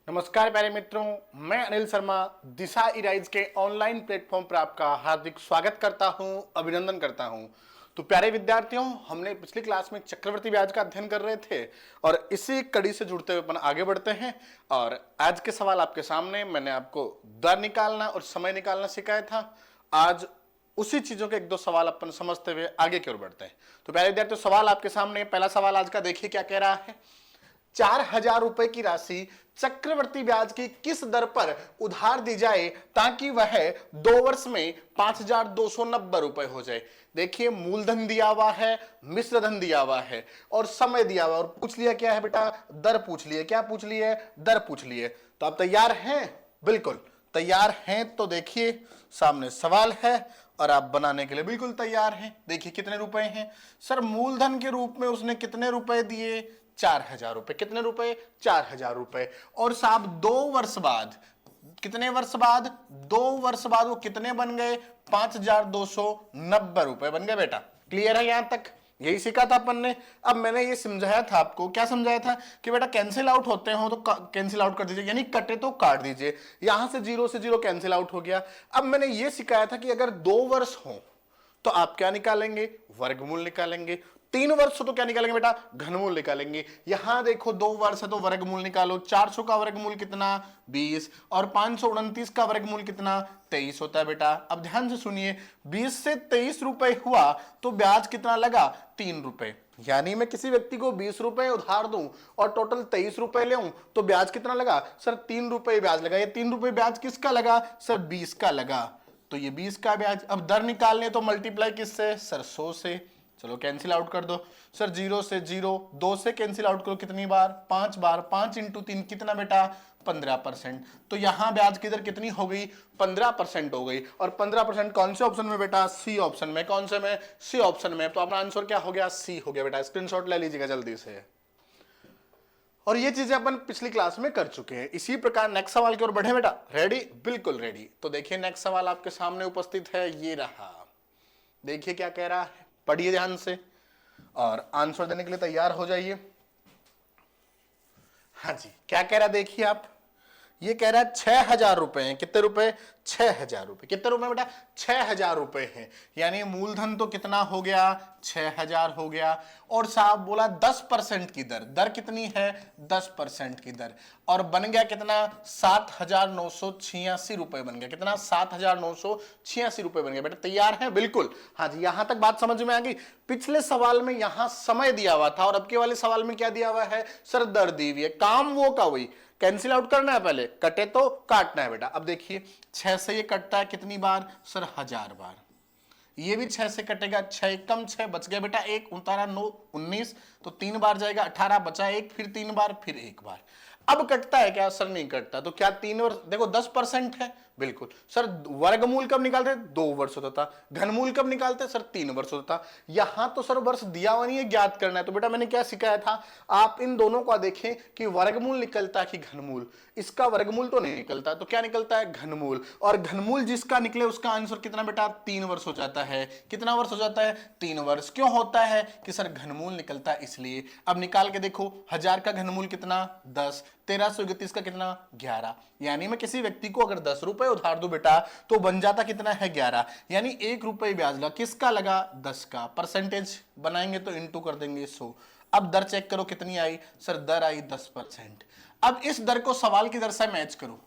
नमस्कार प्यारे मित्रों, मैं अनिल शर्मा दिशा इराइज के ऑनलाइन प्लेटफॉर्म पर आपका हार्दिक स्वागत करता हूं, अभिनंदन करता हूं। तो प्यारे विद्यार्थियों, हमने पिछली क्लास में चक्रवृद्धि ब्याज का अध्ययन कर रहे थे और इसी कड़ी से जुड़ते हुए अपन आगे बढ़ते हैं। और आज के सवाल आपके सामने, मैंने आपको दर निकालना और समय निकालना सिखाया था। आज उसी चीजों के एक दो सवाल अपन समझते हुए आगे की ओर बढ़ते हैं। तो प्यारे विद्यार्थियों, सवाल आपके सामने, पहला सवाल आज का देखिए क्या कह रहा है। 4,000 रुपए की राशि चक्रवृद्धि ब्याज की किस दर पर उधार दी जाए ताकि वह 2 वर्ष में 5,290 रुपए हो जाए। देखिए, मूलधन दिया हुआ है, मिश्र धन दिया हुआ है और समय दिया हुआ, और पूछ लिया क्या है बेटा, दर पूछ लिए। क्या पूछ लिए? दर पूछ लिए। तो आप तैयार हैं? बिल्कुल तैयार हैं। तो देखिए, सामने सवाल है और आप बनाने के लिए बिल्कुल तैयार हैं। देखिए कितने रुपए हैं। सर, मूलधन के रूप में उसने कितने रुपए दिए? 4,000 रुपए। कितने रुपए? 4,000 रुपए। और साहब 2 वर्ष बाद, कितने वर्ष बाद? 2 वर्ष बाद वो कितने बन गए? 5,290 रुपए बन गए। बेटा क्लियर है यहां तक? यही सीखा था अपन ने। अब मैंने ये समझाया था आपको, क्या समझाया था कि बेटा कैंसिल आउट होते हो तो कैंसिल आउट कर दीजिए, यानी कटे तो काट दीजिए। यहां से जीरो कैंसिल आउट हो गया। अब मैंने ये सिखाया था कि अगर 2 वर्ष हो तो आप क्या निकालेंगे? वर्गमूल निकालेंगे। 3 वर्ष हो तो क्या निकालेंगे बेटा? घनमूल निकालेंगे। यहां देखो 2 वर्ष है तो वर्गमूल निकालो। 400 का वर्गमूल कितना? 20। और 529 का वर्गमूल कितना? 23 होता है बेटा। अब ध्यान से सुनिए, 20 से 23 रुपए हुआ तो ब्याज कितना लगा? 3 रुपए। यानी मैं किसी व्यक्ति को 20 रुपए उधार दूं और टोटल 23 रुपए ले तो ब्याज कितना लगा? सर 3 रुपए ब्याज लगा। ये 3 रुपए ब्याज किसका लगा? सर 20 का लगा। तो ये 20 का ब्याज। अब दर निकालने तो मल्टीप्लाई किससे? सर 100 से। चलो कैंसिल आउट कर दो। सर 0 से 0, 2 से कैंसिल आउट करो। कितनी बार? 5 बार। 5 इंटू 3 कितना बेटा? 15%। तो यहां ब्याज की दर कितनी हो गई? 15% हो गई। और 15% कौन से ऑप्शन में बेटा? सी ऑप्शन में। कौन से में? सी ऑप्शन में। तो अपना आंसर क्या हो गया? सी हो गया बेटा। स्क्रीनशॉट ले लीजिएगा जल्दी से। और ये चीजें अपन पिछली क्लास में कर चुके हैं। इसी प्रकार नेक्स्ट सवाल की ओर बढ़े बेटा। रेडी? बिल्कुल रेडी। तो देखिए नेक्स्ट सवाल आपके सामने उपस्थित है, ये रहा। देखिए क्या कह रहा है, पढ़िए ध्यान से और आंसर देने के लिए तैयार हो जाइए। हाँ जी, क्या कह रहा है देखिए आप। ये कह रहा है 6,000 रुपए हैं। कितने रुपए? 6,000 रुपए। कितने रुपए बेटा? 6,000 रुपए हैं। यानी मूलधन तो कितना हो गया? 6,000 हो गया। और साहब बोला 10% की दर। दर कितनी है? 10% की दर। और बन गया कितना? 7,986 रुपए बन गया। कितना? 7,986 रुपए बन गया। बेटा तैयार है? बिल्कुल। हाँ जी, यहां तक बात समझ में आ गई। पिछले सवाल में यहां समय दिया हुआ था और अब के वाले सवाल में क्या दिया हुआ है? सर दर दी हुई है। काम वो का वही, कैंसिल आउट करना है, पहले कटे तो काटना है बेटा। अब देखिए 6 से ये कटता है कितनी बार? सर 1000 बार। ये भी 6 से कटेगा। 6 कम 6 बच गया बेटा। 1 उतारा 9 19, तो 3 बार जाएगा। 18 बचा 1, फिर 3 बार, फिर 1 बार। अब कटता है क्या? सर नहीं कटता। तो क्या 3 वर्ष? देखो 10% है। बिल्कुल। सर वर्गमूल कब निकालते? 2 वर्ष होता था। घनमूल कब निकालते? सर 3 वर्ष होता था। यहां तो सर वर्ष दिया हुआ नहीं है, ज्ञात करना है। तो बेटा मैंने क्या सिखाया था, आप इन दोनों को देखें कि वर्गमूल निकलता है कि घनमूल। इसका वर्गमूल तो नहीं निकलता, तो क्या निकलता है? घनमूल। और घनमूल जिसका निकले उसका आंसर कितना बेटा? 3 वर्ष हो जाता है। कितना वर्ष हो जाता है? 3 वर्ष। क्यों होता है? कि सर घनमूल निकलता है इसलिए। अब निकाल के देखो, 1000 का घनमूल कितना? 10। 1331 का कितना? 11। यानी मैं किसी व्यक्ति को अगर 10 रुपए उधार दूं बेटा तो बन जाता कितना है? 11। यानी 1 रुपए ब्याज लगा। किसका लगा? 10 का। परसेंटेज बनाएंगे तो इंटू कर देंगे 100। अब दर चेक करो कितनी आई? सर दर आई 10%। अब इस दर को सवाल की दर से मैच करो।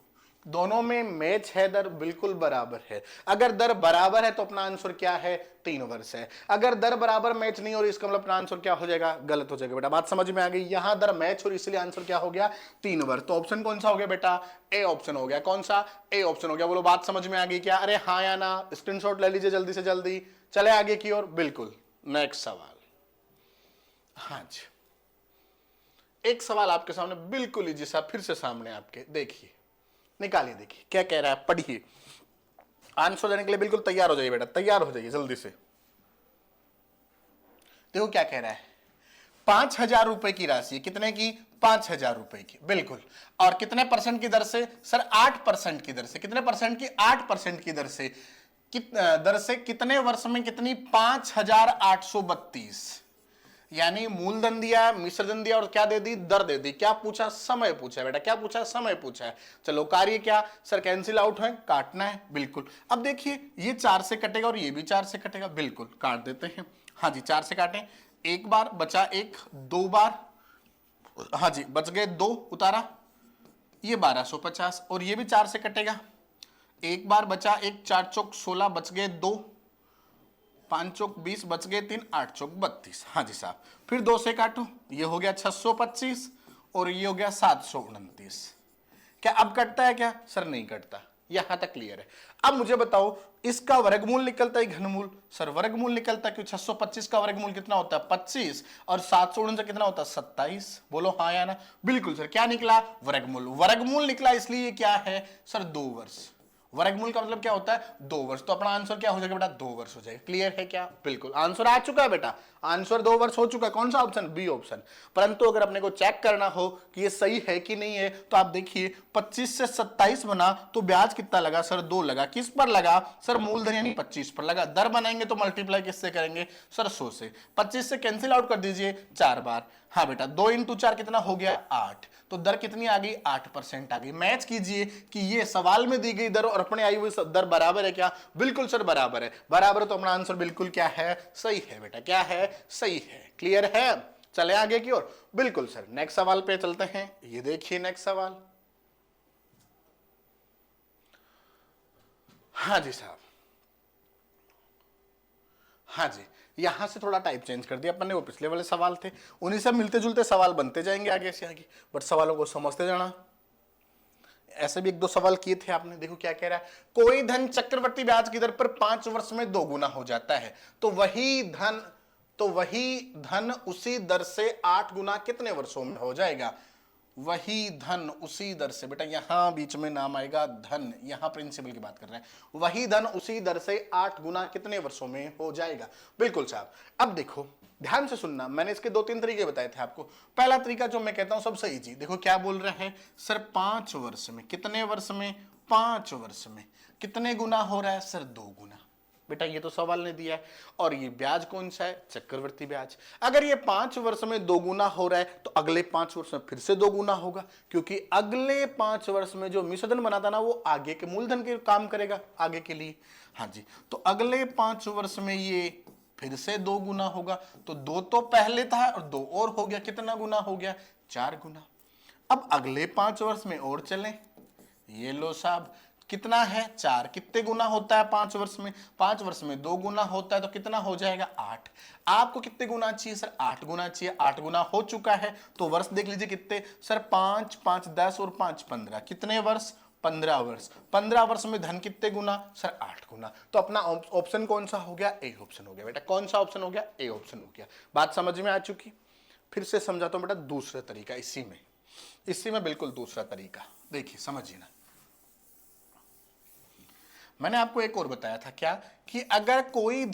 दोनों में मैच है, दर बिल्कुल बराबर है। अगर दर बराबर है तो अपना आंसर क्या है? 3 वर्ष है। अगर दर बराबर मैच नहीं हो रही, इसका मतलब अपना आंसर क्या हो जाएगा? गलत हो जाएगा। बेटा बात समझ में आ गई? यहां दर मैच हो रही, इसलिए आंसर क्या हो गया? 3 वर्ष। तो ऑप्शन कौन सा हो गया बेटा? ए ऑप्शन हो गया। कौन सा? ए ऑप्शन हो गया। बोलो बात समझ में आ गई क्या? अरे हाँ या ना? स्क्रीनशॉट ले लीजिए जल्दी से जल्दी। चले आगे की ओर। बिल्कुल। नेक्स्ट सवाल। हाँ जी, एक सवाल आपके सामने बिल्कुल इजी सा फिर से सामने आपके, देखिए निकालिए। देखिए क्या कह रहा है, पढ़िए। आंसर देने के लिए बिल्कुल तैयार हो जाइए बेटा, तैयार हो जाइए जल्दी से। देखो क्या कह रहा है। 5,000 रुपए की राशि। कितने की? 5,000 रुपए की। बिल्कुल। और कितने परसेंट की दर से? सर 8% की दर से। कितने परसेंट की? 8% की दर से। दर से कितने वर्ष में कितनी? 5,832। यानी मूलधन दिया, मिश्रधन दिया और क्या दे दी, दर दे दी। क्या पूछा, समय पूछा है बेटा, क्या पूछा, समय पूछा है। चलो कार्य क्या सर, कैंसिल आउट है, काटना है, बिल्कुल। अब देखिए ये 4 से कटेगा और ये भी 4 से कटेगा, बिल्कुल काट देते हैं। हाँ जी 4 से काटें, एक बार बचा, एक 2 बार, हाँ जी बच गए 2, उतारा, ये 1250 और ये भी 4 से कटेगा, एक बार बचा, एक 4 चौक 16 बच गए 2, 5 चौक 20 बच गए 3, 8 चौक 32। हाँ जी साहब, फिर 2 से काटो, ये हो गया 625 और ये हो गया 729। क्या अब कटता है क्या सर, नहीं कटता, यहां तक क्लियर है। अब मुझे बताओ इसका वर्गमूल निकलता है घनमूल, सर वर्गमूल निकलता है, क्योंकि 625 का वर्गमूल कितना होता है 25 और 749 कितना होता है 27। बोलो हाँ या ना, बिल्कुल सर। क्या निकला, वर्गमूल, वर्गमूल निकला, इसलिए क्या है सर 2 वर्ष। वर्गमूल का मतलब क्या होता है 2 वर्ष, तो अपना आंसर क्या हो जाएगा बेटा 2 वर्ष हो जाएगा। क्लियर है क्या, बिल्कुल आंसर आ चुका है बेटा, आंसर 2 वर्ष हो चुका है। कौन सा ऑप्शन, बी ऑप्शन। परंतु अगर अपने को चेक करना हो कि ये सही है कि नहीं है, तो आप देखिए 25 से 27 बना तो ब्याज कितना लगा सर 2 लगा, किस पर लगा सर मूलधन यानी 25 पर लगा। दर बनाएंगे तो मल्टीप्लाई किससे करेंगे सर 100 से। 25 से कैंसिल आउट कर दीजिए 4 बार, हाँ बेटा 2 इंटू 4 कितना हो गया 8, तो दर कितनी आ गई 8% आ गई। मैच कीजिए कि ये सवाल में दी गई दर और अपने आई हुई दर बराबर है क्या, बिल्कुल सर बराबर है, बराबर है, तो अपना आंसर बिल्कुल क्या है, सही है बेटा, क्या है, सही है। क्लियर है, चले आगे की ओर, बिल्कुल सर। नेक्स्ट सवाल पे चलते हैं, ये देखिए नेक्स्ट सवाल। हाँ जी साहब, हाँ जी, यहां से थोड़ा टाइप चेंज कर दिया अपन ने, वो पिछले वाले सवाल थे, उन्हीं से मिलते जुलते सवाल बनते जाएंगे आगे से आगे, बट सवालों को समझते जाना। ऐसे भी 1-2 सवाल किए थे आपने, देखो क्या कह रहा है, कोई धन चक्रवर्ती ब्याज की दर पर 5 वर्ष में 2 गुना हो जाता है, तो वही धन उसी दर से 8 गुना कितने वर्षों में हो जाएगा। वही धन उसी दर से, बेटा यहां बीच में नाम आएगा धन, यहां प्रिंसिपल की बात कर रहे हैं, वही धन उसी दर से 8 गुना कितने वर्षों में हो जाएगा। बिल्कुल साहब। अब देखो ध्यान से सुनना, मैंने इसके 2-3 तरीके बताए थे आपको। पहला तरीका जो मैं कहता हूं सब सही जी, देखो क्या बोल रहे हैं सर 5 वर्ष में, कितने वर्ष में 5 वर्ष में कितने गुना हो रहा है सर 2 गुना। बेटा ये तो सवाल ने दिया है, और ये ब्याज कौन सा है, चक्रवर्ती ब्याज। अगर ये 5 वर्ष में 2 गुना हो रहा है तो अगले 5 वर्ष में फिर से 2 गुना होगा, क्योंकि अगले 5 वर्ष में जो मिश्रधन बनाता ना वो आगे के मूलधन के काम करेगा आगे के लिए। हाँ जी, तो अगले 5 वर्ष में ये फिर से 2 गुना होगा, तो 2 तो पहले था और 2 और हो गया, कितना गुना हो गया 4 गुना। अब अगले 5 वर्ष में और चलें, ये लो साहब कितना है 4, कितने गुना होता है 5 वर्ष में, 5 वर्ष में 2 गुना होता है, तो कितना हो जाएगा 8। आपको कितने गुना चाहिए सर 8 गुना चाहिए, 8 गुना हो चुका है, तो वर्ष देख लीजिए कितने सर 5, 5 10 और 5 15, कितने वर्ष 15 वर्ष। 15 वर्ष में धन कितने गुना सर 8 गुना। तो अपना ऑप्शन कौन सा हो गया, ए ऑप्शन हो गया बेटा। कौन सा ऑप्शन हो गया, ए ऑप्शन हो गया। बात समझ में आ चुकी, फिर से समझाता हूं बेटा दूसरा तरीका, इसी में बिल्कुल दूसरा तरीका, देखिए समझिए ना। मैंने आपको एक और बताया था क्या, कि अगर कोई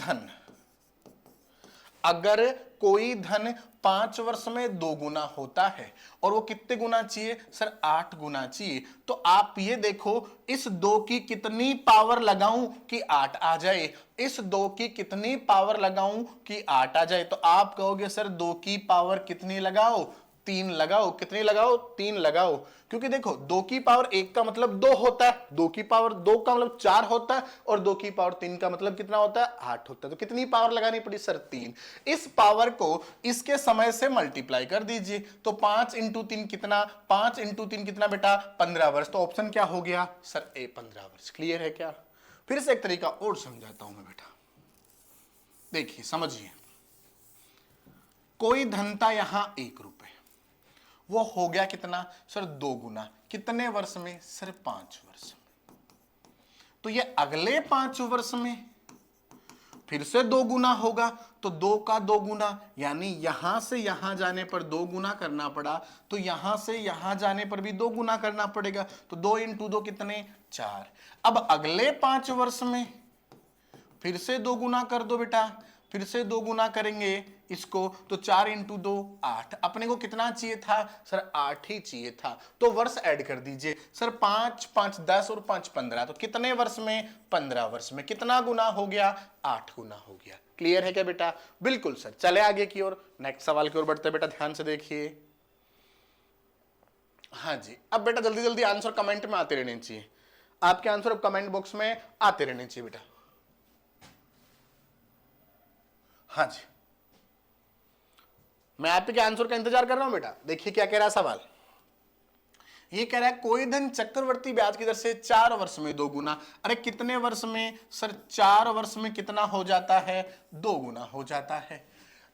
धन 5 वर्ष में 2 गुना होता है और वो कितने गुना चाहिए सर 8 गुना चाहिए, तो आप ये देखो इस 2 की कितनी पावर लगाऊं कि 8 आ जाए, इस 2 की कितनी पावर लगाऊं कि 8 आ जाए। तो आप कहोगे सर 2 की पावर कितनी लगाओ, 3 लगाओ। कितनी लगाओ, 3 लगाओ, क्योंकि देखो 2 की पावर 1 का मतलब 2 होता है, 2 की पावर 2 का मतलब 4 होता है, और 2 की पावर 3 का मतलब कितना होता है 8 होता है। तो कितनी पावर लगानी पड़ी सर 3। इस पावर को इसके समय से मल्टीप्लाई कर दीजिए, तो 5 इंटू 3 कितना, 5 इंटू 3 कितना बेटा 15 वर्ष। तो ऑप्शन क्या हो गया सर ए 15 वर्ष। क्लियर है क्या। फिर से एक तरीका और समझाता हूं मैं बेटा, देखिए समझिए। कोई धन था यहां 1 रुपए, वो हो गया कितना सर 2 गुना, कितने वर्ष में सर 5 वर्ष में। तो ये अगले 5 वर्ष में फिर से 2 गुना होगा, तो 2 का 2 गुना, यानी यहां से यहां जाने पर 2 गुना करना पड़ा, तो यहां से यहां जाने पर भी 2 गुना करना पड़ेगा। तो 2 इंटू 2 कितने 4। अब अगले 5 वर्ष में फिर से 2 गुना कर दो बेटा, फिर से 2 गुना करेंगे इसको तो 4 इंटू 2 8। अपने को कितना चाहिए था सर 8 ही चाहिए था। तो वर्ष ऐड कर दीजिए सर 5 5 10 और 5 15 तो कितने वर्ष में 15 वर्ष में कितना गुना हो गया 8 गुना हो गया। क्लियर है क्या बेटा? बिल्कुल सर। चले आगे की ओर, नेक्स्ट सवाल की ओर बढ़ते बेटा, ध्यान से देखिए। हाँ जी, अब बेटा जल्दी जल्दी आंसर कमेंट में आते रहने चाहिए, आपके आंसर अब कमेंट बॉक्स में आते रहने चाहिए बेटा। हाँ जी, मैं आपके आंसर का इंतजार कर रहा हूं बेटा। देखिए क्या कह रहा है सवाल, ये कह रहा है कोई धन चक्रवर्ती ब्याज की दर से 4 वर्ष में 2 गुना। अरे कितने वर्ष में सर 4 वर्ष में कितना हो जाता है 2 गुना हो जाता है।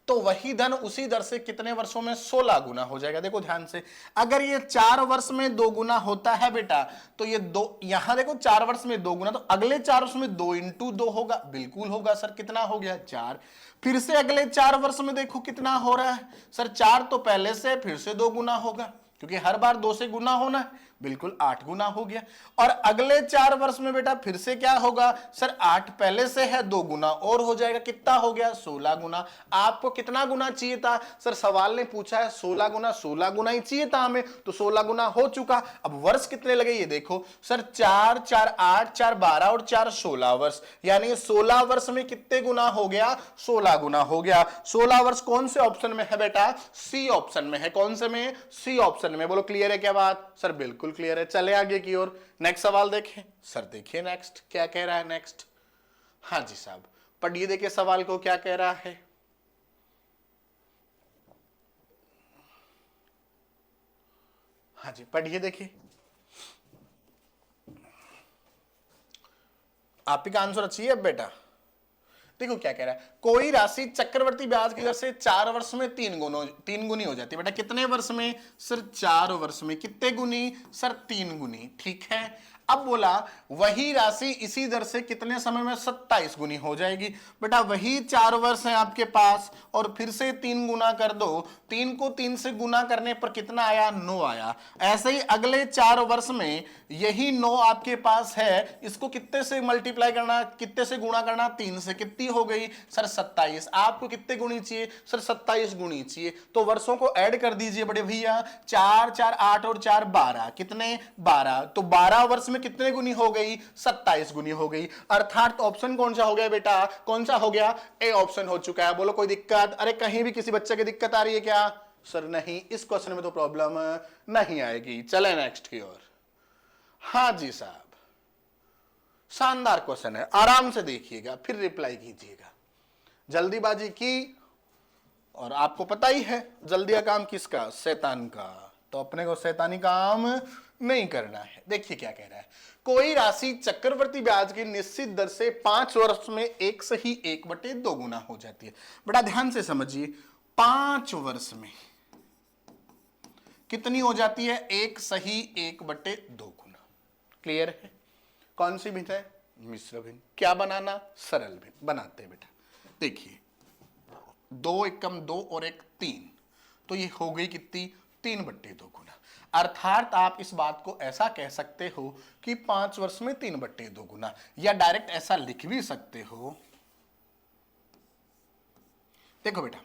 तो वही धन उसी दर से कितने वर्षों में 16 गुना हो जाएगा। देखो ध्यान से, अगर ये 4 वर्ष में 2 गुना होता है बेटा तो ये 2, यहां देखो 4 वर्ष में 2 गुना तो अगले 4 वर्ष में 2 इंटू 2 होगा। बिल्कुल होगा सर, कितना हो गया 4। फिर से अगले 4 वर्ष में देखो कितना हो रहा है सर 4 तो पहले से, फिर से 2 गुना होगा क्योंकि हर बार 2 से गुना होना है। बिल्कुल 8 गुना हो गया। और अगले 4 वर्ष में बेटा फिर से क्या होगा सर 8 पहले से है 2 गुना और हो जाएगा, कितना हो गया 16 गुना। आपको कितना गुना चाहिए था सर, सवाल ने पूछा है 16 गुना, 16 गुना ही चाहिए था हमें तो 16 गुना हो चुका। अब वर्ष कितने लगे ये देखो सर 4 4 8 4 12 और 4 16 वर्ष, यानी 16 वर्ष में कितने गुना हो गया 16 गुना हो गया। 16 वर्ष कौन से ऑप्शन में है बेटा? सी ऑप्शन में है। कौन से में? सी ऑप्शन में। बोलो क्लियर है क्या बात? सर बिल्कुल क्लियर है। चले आगे की ओर, नेक्स्ट सवाल देखें सर। देखिए नेक्स्ट क्या कह रहा है। नेक्स्ट हाँ जी साहब, पढ़िए देखिए सवाल को क्या कह रहा है। हाँ जी पढ़िए देखिए, आप ही का आंसर अच्छी है बेटा। देखो क्या कह रहा है, कोई राशि चक्रवर्ती ब्याज की दर से 4 वर्ष में 3 गुनी हो जाती है। बेटा कितने वर्ष में सर 4 वर्ष में। कितने गुनी सर 3 गुनी। ठीक है, अब बोला वही राशि इसी दर से कितने समय में 27 गुनी हो जाएगी। बेटा वही 4 वर्ष है आपके पास और फिर से 3 गुना कर दो। 3 को 3 से गुना करने पर कितना आया 9 आया। ऐसे ही अगले 4 वर्ष में यही 9 आपके पास है, इसको कितने से मल्टीप्लाई करना, कितने से गुणा करना 3 से, कितनी हो गई सर 27। आपको कितने गुणी चाहिए सर 27 गुणी चाहिए। तो वर्षों को ऐड कर दीजिए बड़े भैया, 4 4 8 और 4 12, कितने 12। तो 12 वर्ष में कितने गुनी हो गई 27 गुनी हो गई। अर्थात ऑप्शन कौन सा हो गया बेटा? कौन सा हो गया? ए ऑप्शन हो चुका है। बोलो कोई दिक्कत? अरे कहीं भी किसी बच्चे की दिक्कत आ रही है क्या सर? नहीं, इस क्वेश्चन में तो प्रॉब्लम नहीं आएगी। चले नेक्स्ट की ओर। हाँ जी साहब, शानदार क्वेश्चन है, आराम से देखिएगा फिर रिप्लाई कीजिएगा। जल्दीबाजी की, और आपको पता ही है जल्दी का काम किसका? शैतान का। तो अपने को शैतानी काम नहीं करना है। देखिए क्या कह रहा है, कोई राशि चक्रवर्ती ब्याज की निश्चित दर से 5 वर्ष में 1 से ही 1/2 गुना हो जाती है। बड़ा ध्यान से समझिए, 5 वर्ष में कितनी हो जाती है? 1 सही 1/2 गुना। क्लियर है? कौन सी भिन्न है? मिश्र भिन्न। क्या बनाना? सरल भिन्न बनाते हैं बेटा। देखिए 2 एकम 2 और 1 3, तो ये हो गई कितनी 3/2 गुना। अर्थात आप इस बात को ऐसा कह सकते हो कि 5 वर्ष में 3/2 गुना, या डायरेक्ट ऐसा लिख भी सकते हो। देखो बेटा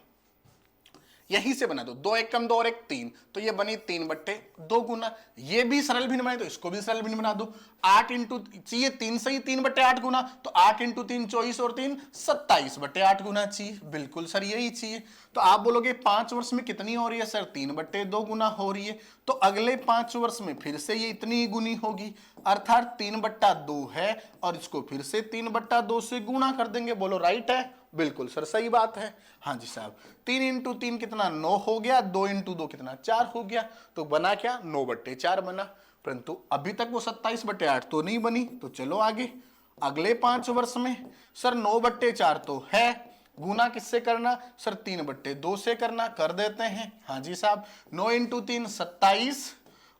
यहीं से बना दो, 2 एकम 2 और 1 3, तो ये बनी 3/2 गुना। ये भी सरल भिन्न बनाए तो इसको भी सरल भिन्न बना दो। 8 इंटू चाहिए 3 से ही 3/8 गुना, तो 8 इंटू 3 24 और 3 27/8 गुना चाहिए। बिल्कुल सर यही चाहिए। तो आप बोलोगे 5 वर्ष में कितनी हो रही है सर? 3/2 गुना हो रही है। तो अगले 5 वर्ष में फिर से ये इतनी ही गुनी होगी, अर्थात 3/2 है और इसको फिर से 3/2 से गुणा कर देंगे। बोलो राइट है? बिल्कुल सर सही बात है। हाँ जी साहब, 3 इंटू 3 कितना 9 हो गया, 2 इंटू 2 कितना 4 हो गया। तो बना क्या 9/4 बना। परंतु अभी तक वो 27/8 तो नहीं बनी। तो चलो आगे, अगले 5 वर्ष में सर 9/4 तो है, गुना किससे करना सर? 3/2 से करना। कर देते हैं। हाँ जी साहब, 9 इंटू 3 27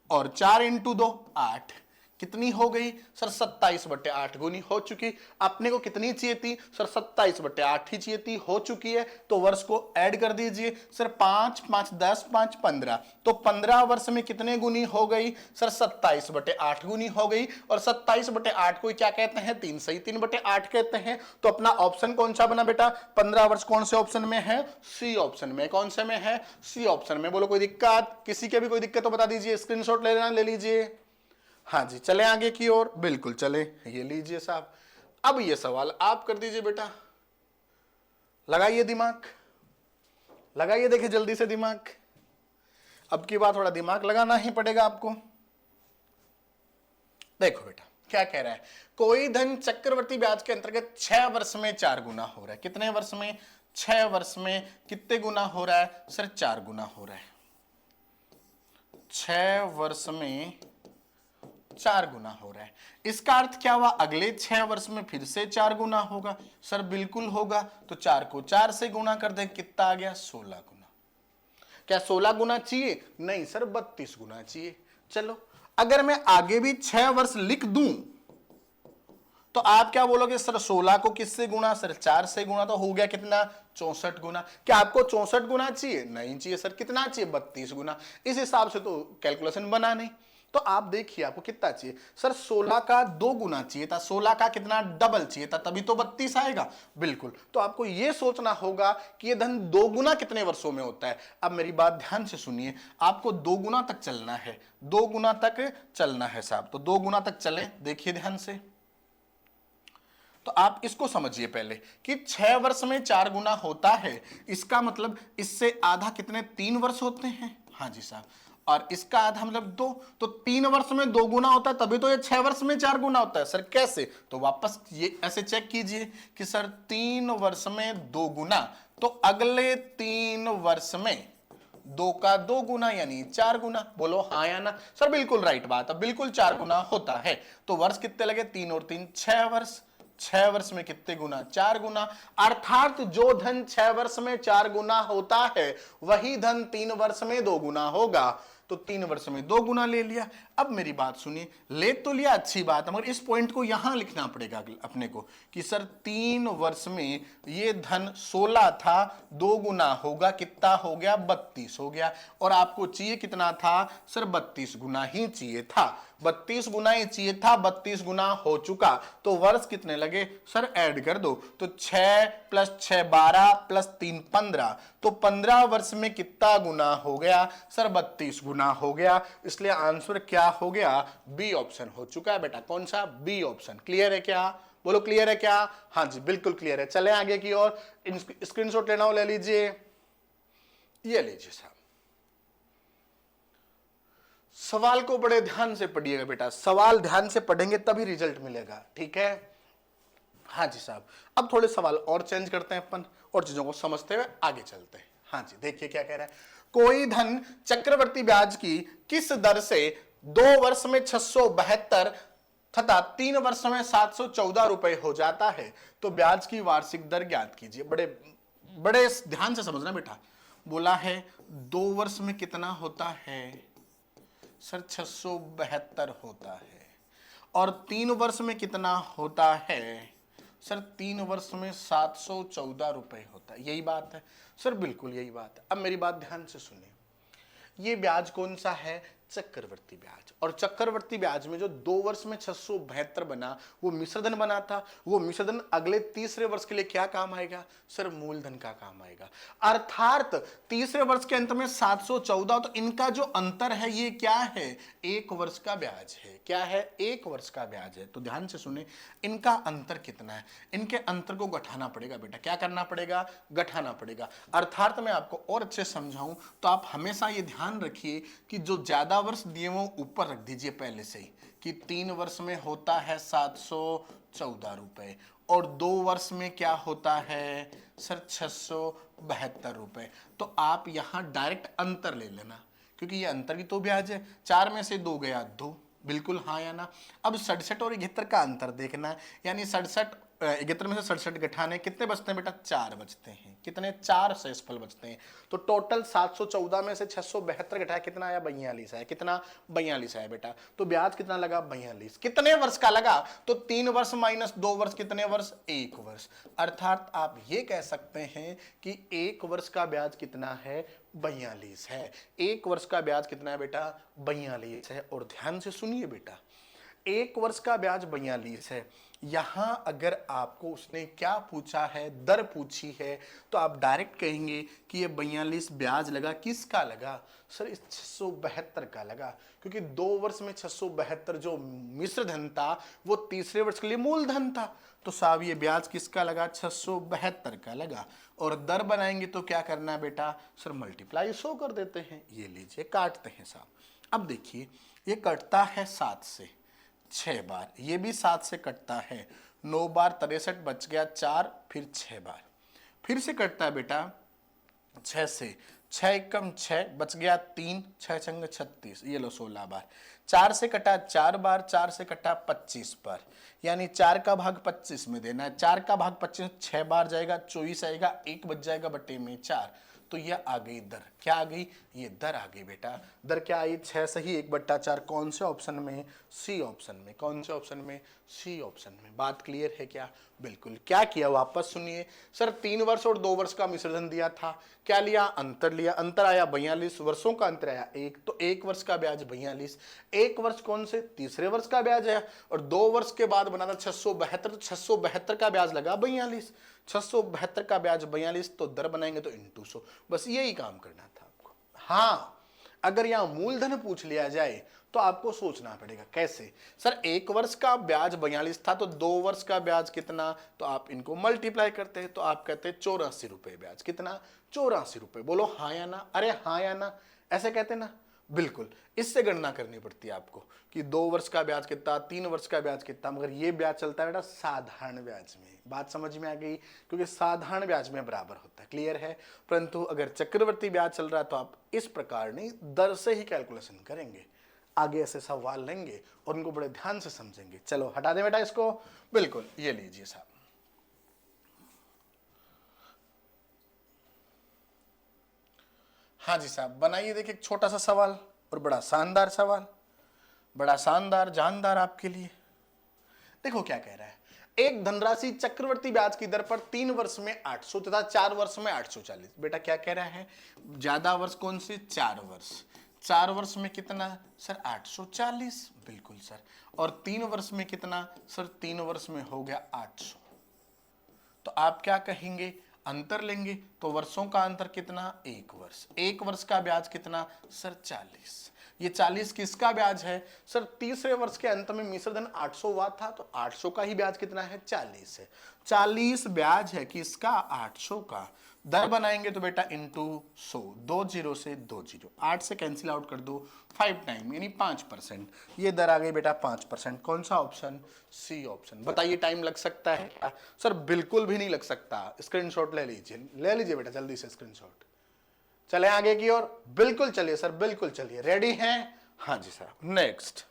और 4 इंटू 2 8, कितनी हो गई सर 27/8 गुनी हो चुकी। अपने को कितनी चाहिए थी सर 27/8 ही चाहिए थी, हो चुकी है। तो वर्ष को ऐड कर दीजिए सर 5 5 10 5 15, तो 15 वर्ष में कितने गुनी हो गई सर 27/8 गुनी हो गई। और 27/8 को क्या कहते हैं 3 सही 3/8 कहते हैं। तो अपना ऑप्शन कौन सा बना बेटा 15 वर्ष कौन से ऑप्शन में है सी ऑप्शन में। कौन से में है सी ऑप्शन में। बोलो कोई दिक्कत, किसी के भी कोई दिक्कत तो बता दीजिए, स्क्रीनशॉट ले लेना, ले लीजिए। हाँ जी चले आगे की ओर, बिल्कुल चले, ये लीजिए साहब। अब ये सवाल आप कर दीजिए बेटा, लगाइए दिमाग, लगाइए, देखिए जल्दी से दिमाग। अब की बात थोड़ा दिमाग लगाना ही पड़ेगा आपको। देखो बेटा क्या कह रहा है, कोई धन चक्रवर्ती ब्याज के अंतर्गत 6 वर्ष में 4 गुना हो रहा है। कितने वर्ष में 6 वर्ष में कितने गुना हो रहा है सर 4 गुना हो रहा है। 6 वर्ष में 4 गुना हो रहा है। इसका अर्थ क्या हुआ अगले 6 वर्ष में फिर से 4 गुना होगा सर, बिल्कुल होगा। तो 4 को 4 से गुना कर दे, कितना आ गया 16 गुना। क्या 16 गुना चाहिए नहीं सर 32 गुना चाहिए। चलो अगर मैं आगे भी 6 वर्ष लिख दूं तो आप क्या बोलोगे सर 16 को किससे गुना सर 4 से गुना, तो हो गया कितना 64 गुना। क्या आपको 64 गुना चाहिए नहीं चाहिए सर, कितना चाहिए 32 गुना। इस हिसाब से तो कैलकुलेशन बना नहीं। तो आप देखिए आपको कितना चाहिए सर 16 का 2 गुना चाहिए था, 16 का कितना डबल चाहिए था, तभी तो 32 आएगा। बिल्कुल, तो आपको यह सोचना होगा कि यह धन 2 गुना कितने वर्षों में होता है। अब मेरी बात ध्यान से सुनिए, आपको 2 गुना तक चलना है, 2 गुना तक चलना है साहब। तो 2 गुना तक चले, देखिए ध्यान से। तो आप इसको समझिए पहले कि 6 वर्ष में 4 गुना होता है, इसका मतलब इससे आधा कितने 3 वर्ष होते हैं। हाँ जी साहब, और इसका आधा मतलब 2, तो 3 वर्ष में 2 गुना होता है, तभी तो ये 6 वर्ष में 4 गुना होता है। सर कैसे, तो वापस ये ऐसे चेक कीजिए कि सर 3 वर्ष में 2 गुना, तो अगले 3 वर्ष में 2 का 2 गुना यानी 4 गुना। बोलो हाँ या ना सर, बिल्कुल राइट बात है, बिल्कुल 4 गुना होता है। तो वर्ष कितने लगे 3 और 3 6 वर्ष, 6 वर्ष में कितने गुना 4 गुना। अर्थात जो धन 6 वर्ष में 4 गुना होता है वही धन 3 वर्ष में 2 गुना होगा। तो 3 वर्ष में 2 गुना ले लिया। अब मेरी बात सुनिए, ले तो लिया अच्छी बात है, मगर इस पॉइंट को यहां लिखना पड़ेगा अपने को कि सर 3 वर्ष में ये धन 16 था, 2 गुना होगा, कितना हो गया 32 हो गया। और आपको चाहिए कितना था सर 32 गुना ही चाहिए था, 32 गुना ही चाहिए था, 32 गुना हो चुका। तो वर्ष कितने लगे सर ऐड कर दो, तो 6 + 6 12 + 3 15, तो 15 वर्ष में कितना गुना हो गया सर 32 गुना हो गया। इसलिए आंसर क्या हो गया बी ऑप्शन हो चुका है बेटा। कौन सा बी ऑप्शन। क्लियर है क्या, बोलो क्लियर है क्या। हाँ जी बिल्कुल क्लियर है। चले आगे की ओर, स्क्रीनशॉट लेना हो ले लीजिए, ये लीजिए साहब। सवाल को बड़े ध्यान से पढ़िएगा बेटा, सवाल ध्यान से पढ़ेंगे तभी रिजल्ट मिलेगा, ठीक है। हाँ जी साहब, अब थोड़े सवाल और चेंज करते हैं अपन और चीजों को समझते हुए आगे चलते हैं। हाँ जी देखिए क्या कह रहा है, कोई धन चक्रवर्ती ब्याज की किस दर से 2 वर्ष में 672 तथा 3 वर्ष में 714 रुपए हो जाता है, तो ब्याज की वार्षिक दर ज्ञात कीजिए। बड़े बड़े ध्यान से समझना बेटा। बोला है 2 वर्ष में कितना होता है सर 672 होता है, और 3 वर्ष में कितना होता है सर 3 वर्ष में 714 रुपए होता है। यही बात है सर, बिल्कुल यही बात है। अब मेरी बात ध्यान से सुनिए, ये ब्याज कौन सा है चक्रवर्ती ब्याज, और चक्रवर्ती ब्याज में जो 2 वर्ष में 672 बना वो मिश्रधन बना था। वो मिश्रधन अगले तीसरे वर्ष के लिए क्या काम आएगा सर मूलधन का काम आएगा। अर्थात तीसरे वर्ष के अंत में 714, तो इनका जो अंतर है ये क्या है 1 वर्ष का ब्याज है। क्या है 1 वर्ष का ब्याज है। तो ध्यान से सुने, इनका अंतर कितना है, इनके अंतर को घटाना पड़ेगा बेटा। क्या करना पड़ेगा घटाना पड़ेगा। अर्थात मैं आपको और अच्छे समझाऊं तो आप हमेशा ये ध्यान रखिए कि जो ज्यादा वर्ष दिए वो ऊपर रख दीजिए पहले से ही, कि 3 वर्ष में होता है 714 रुपए और 2 वर्ष में क्या होता है सर 672 रुपए। तो आप यहां डायरेक्ट अंतर ले लेना, क्योंकि ये अंतर भी तो ब्याज है। 4 में से 2 गया 2, बिल्कुल हाँ या ना। अब 67 और 71 का अंतर देखना है, यानी 67 71 में से 67 घटाने कितने बचते हैं बेटा, 4 बचते हैं। कितने, 4 शेषफल बचते हैं। तो टोटल 714 में से 672 घटाया कितना आया, 42 आया। कितना, 42 आया बेटा। तो ब्याज कितना लगा, 42। कितने वर्ष का लगा, तो 3 वर्ष माइनस 2 वर्ष कितने वर्ष, 1 वर्ष। अर्थात आप ये कह सकते हैं कि 1 वर्ष का ब्याज कितना है, 42 है। 1 वर्ष का ब्याज कितना है बेटा, 42 है। और ध्यान से सुनिए बेटा, 1 वर्ष का ब्याज 42 है। यहां अगर आपको उसने क्या पूछा है, दर पूछी है, तो आप डायरेक्ट कहेंगे कि ये 42 ब्याज लगा, किसका लगा सर, इस 672 का लगा। क्योंकि 2 वर्ष में 672 जो मिश्र धन था वो तीसरे वर्ष के लिए मूलधन था। तो साहब ये ब्याज किसका लगा, 672 का लगा। और दर बनाएंगे तो क्या करना है बेटा, सर मल्टीप्लाई 100 कर देते हैं। ये लीजिए काटते हैं साहब। अब देखिए ये कटता है 7 से 6 बार, ये भी 7 से कटता है 9 बार, 63 बच गया 4, फिर 6 बार, फिर से कटता है बेटा 6 से, 6 एकम 6 बच गया 3, 6 छंग 36, ये लो 16 बार। 4 से कटा 4 बार, 4 से कटा 25 बार, यानी 4 का भाग 25 में देना है। 4 का भाग 25 6 बार जाएगा, 24 आएगा, 1 बच जाएगा बटे में 4। तो यह आ गई दर, क्या आ गई, ये दर आ गई बेटा। दर क्या आई, 6 सही 1/4। कौन से ऑप्शन में, सी ऑप्शन में। कौन से ऑप्शन में, सी ऑप्शन में। बात क्लियर है क्या, बिल्कुल। क्या किया वापस सुनिए, सर 3 वर्ष और 2 वर्ष का मिश्रण दिया था, क्या लिया, अंतर लिया। अंतर आया 42, वर्षों का अंतर आया 1, तो 1 वर्ष का ब्याज 42। 1 वर्ष कौन से, तीसरे वर्ष का ब्याज है। और 2 वर्ष के बाद बना था 672, तो 672 का ब्याज लगा 42। 672 का ब्याज 42, तो दर बनाएंगे तो इंटू 100। बस यही काम करना था आपको। हाँ, अगर यहां मूलधन पूछ लिया जाए तो आपको सोचना पड़ेगा कैसे। सर 1 वर्ष का ब्याज 42 था, तो 2 वर्ष का ब्याज कितना, तो आप इनको मल्टीप्लाई करते हैं, तो आप कहते हैं 84 रुपए ब्याज। कितना, 84 रुपए। बोलो हाँ या ना, अरे हाँ या ना, ऐसे कहते ना, बिल्कुल। इससे गणना करनी पड़ती है आपको कि 2 वर्ष का ब्याज कितना, 3 वर्ष का ब्याज कितना। मगर ये ब्याज चलता है बेटा साधारण ब्याज में। बात समझ में आ गई, क्योंकि साधारण ब्याज में बराबर होता है, क्लियर है। परंतु अगर चक्रवर्ती ब्याज चल रहा है तो आप इस प्रकार नहीं, दर से ही कैलकुलेशन करेंगे। आगे ऐसे सवाल लेंगे और उनको बड़े ध्यान से समझेंगे। चलो हटा दे बेटा इसको, बिल्कुल। ये लीजिए साहब, हाँ जी साहब बनाइए। देखिए एक छोटा सा सवाल और बड़ा शानदार सवाल, बड़ा शानदार जानदार आपके लिए। देखो क्या कह रहा है, एक धनराशि चक्रवर्ती ब्याज की दर पर 3 वर्ष में 800 तथा 4 वर्ष में 840। बेटा क्या कह रहा है, ज्यादा वर्ष कौन से, 4 वर्ष। 4 वर्ष में कितना सर, 840, बिल्कुल सर। और 3 वर्ष में कितना सर, 3 वर्ष में हो गया 800। तो आप क्या कहेंगे, अंतर लेंगे तो वर्षों का अंतर कितना, 1 वर्ष। 1 वर्ष का ब्याज कितना सर, 40। ये 40 किसका ब्याज है सर, तीसरे वर्ष के अंत में मिश्र धन 800 हुआ था, तो 800 का ही ब्याज कितना है, 40 है। 40 ब्याज है किसका, 800 का। दर बनाएंगे तो बेटा इंटू 100, 2 0 से 2 0, 8 से कैंसिल आउट कर दो, 5 टाइम यानी 5%। ये दर आ गई बेटा 5%। कौन सा ऑप्शन, सी ऑप्शन। बताइए टाइम लग सकता है सर, बिल्कुल भी नहीं लग सकता। स्क्रीनशॉट ले लीजिए, ले लीजिए बेटा जल्दी से स्क्रीनशॉट। चले आगे की ओर, बिल्कुल चलिए सर, बिल्कुल चलिए। रेडी हैं, हाँ जी सर। नेक्स्ट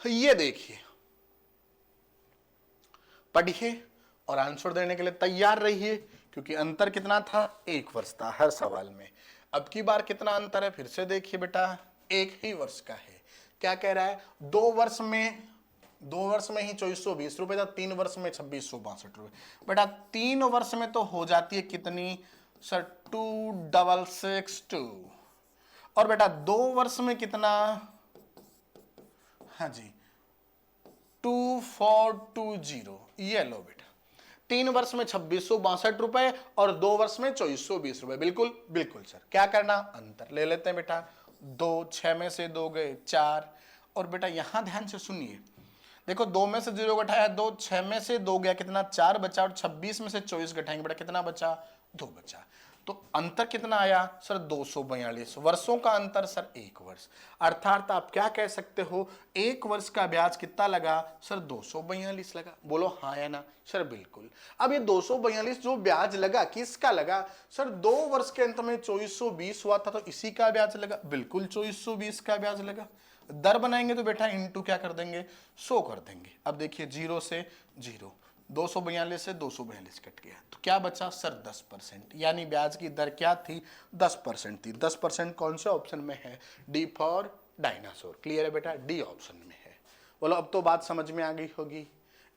ये देखिए, पढ़िए और आंसर देने के लिए तैयार रहिए, क्योंकि अंतर कितना था, 1 वर्ष था हर सवाल में। अब की बार कितना अंतर है, फिर से देखिए बेटा, 1 ही वर्ष का है। क्या कह रहा है, 2 वर्ष में ही 2420 रुपए था, 3 वर्ष में 2662 रुपए। बेटा 3 वर्ष में तो हो जाती है कितनी सर, 2662। और बेटा 2 वर्ष में कितना, हाँ जी 2420। ये लो बेटा, 3 वर्ष में 2662 रुपए और 2 वर्ष में 2420 रुपए। बिल्कुल बिल्कुल सर। क्या करना, अंतर ले लेते हैं बेटा। 2, 6 में से 2 गए 4। और बेटा यहां ध्यान से सुनिए, देखो 2 में से 0 घटाया 2, 6 में से 2 गया कितना, 4 बचा। और 26 में से 24 घटाएंगे बेटा कितना बचा, 2 बचा। तो अंतर कितना आया सर 242 वर्षों का अंतर सर 1 वर्ष। अर्थात आप क्या कह सकते हो 1 वर्ष का ब्याज कितना लगा सर 242 लगा। बोलो हाँ या ना सर बिल्कुल। अब ये 242 जो ब्याज लगा किसका लगा सर 2 वर्ष के अंत में 2420 हुआ था तो इसी का ब्याज लगा। बिल्कुल 2420 का ब्याज लगा। दर बनाएंगे तो बेटा इंटू क्या कर देंगे 100 कर देंगे। अब देखिए 0 से 0 242 से 242 कट गया तो क्या बचा सर 10%, यानी ब्याज की दर क्या थी 10% थी। 10% कौन से ऑप्शन में है डी फॉर डायनासोर। क्लियर है बेटा डी ऑप्शन में है। बोलो अब तो बात समझ में आ गई होगी।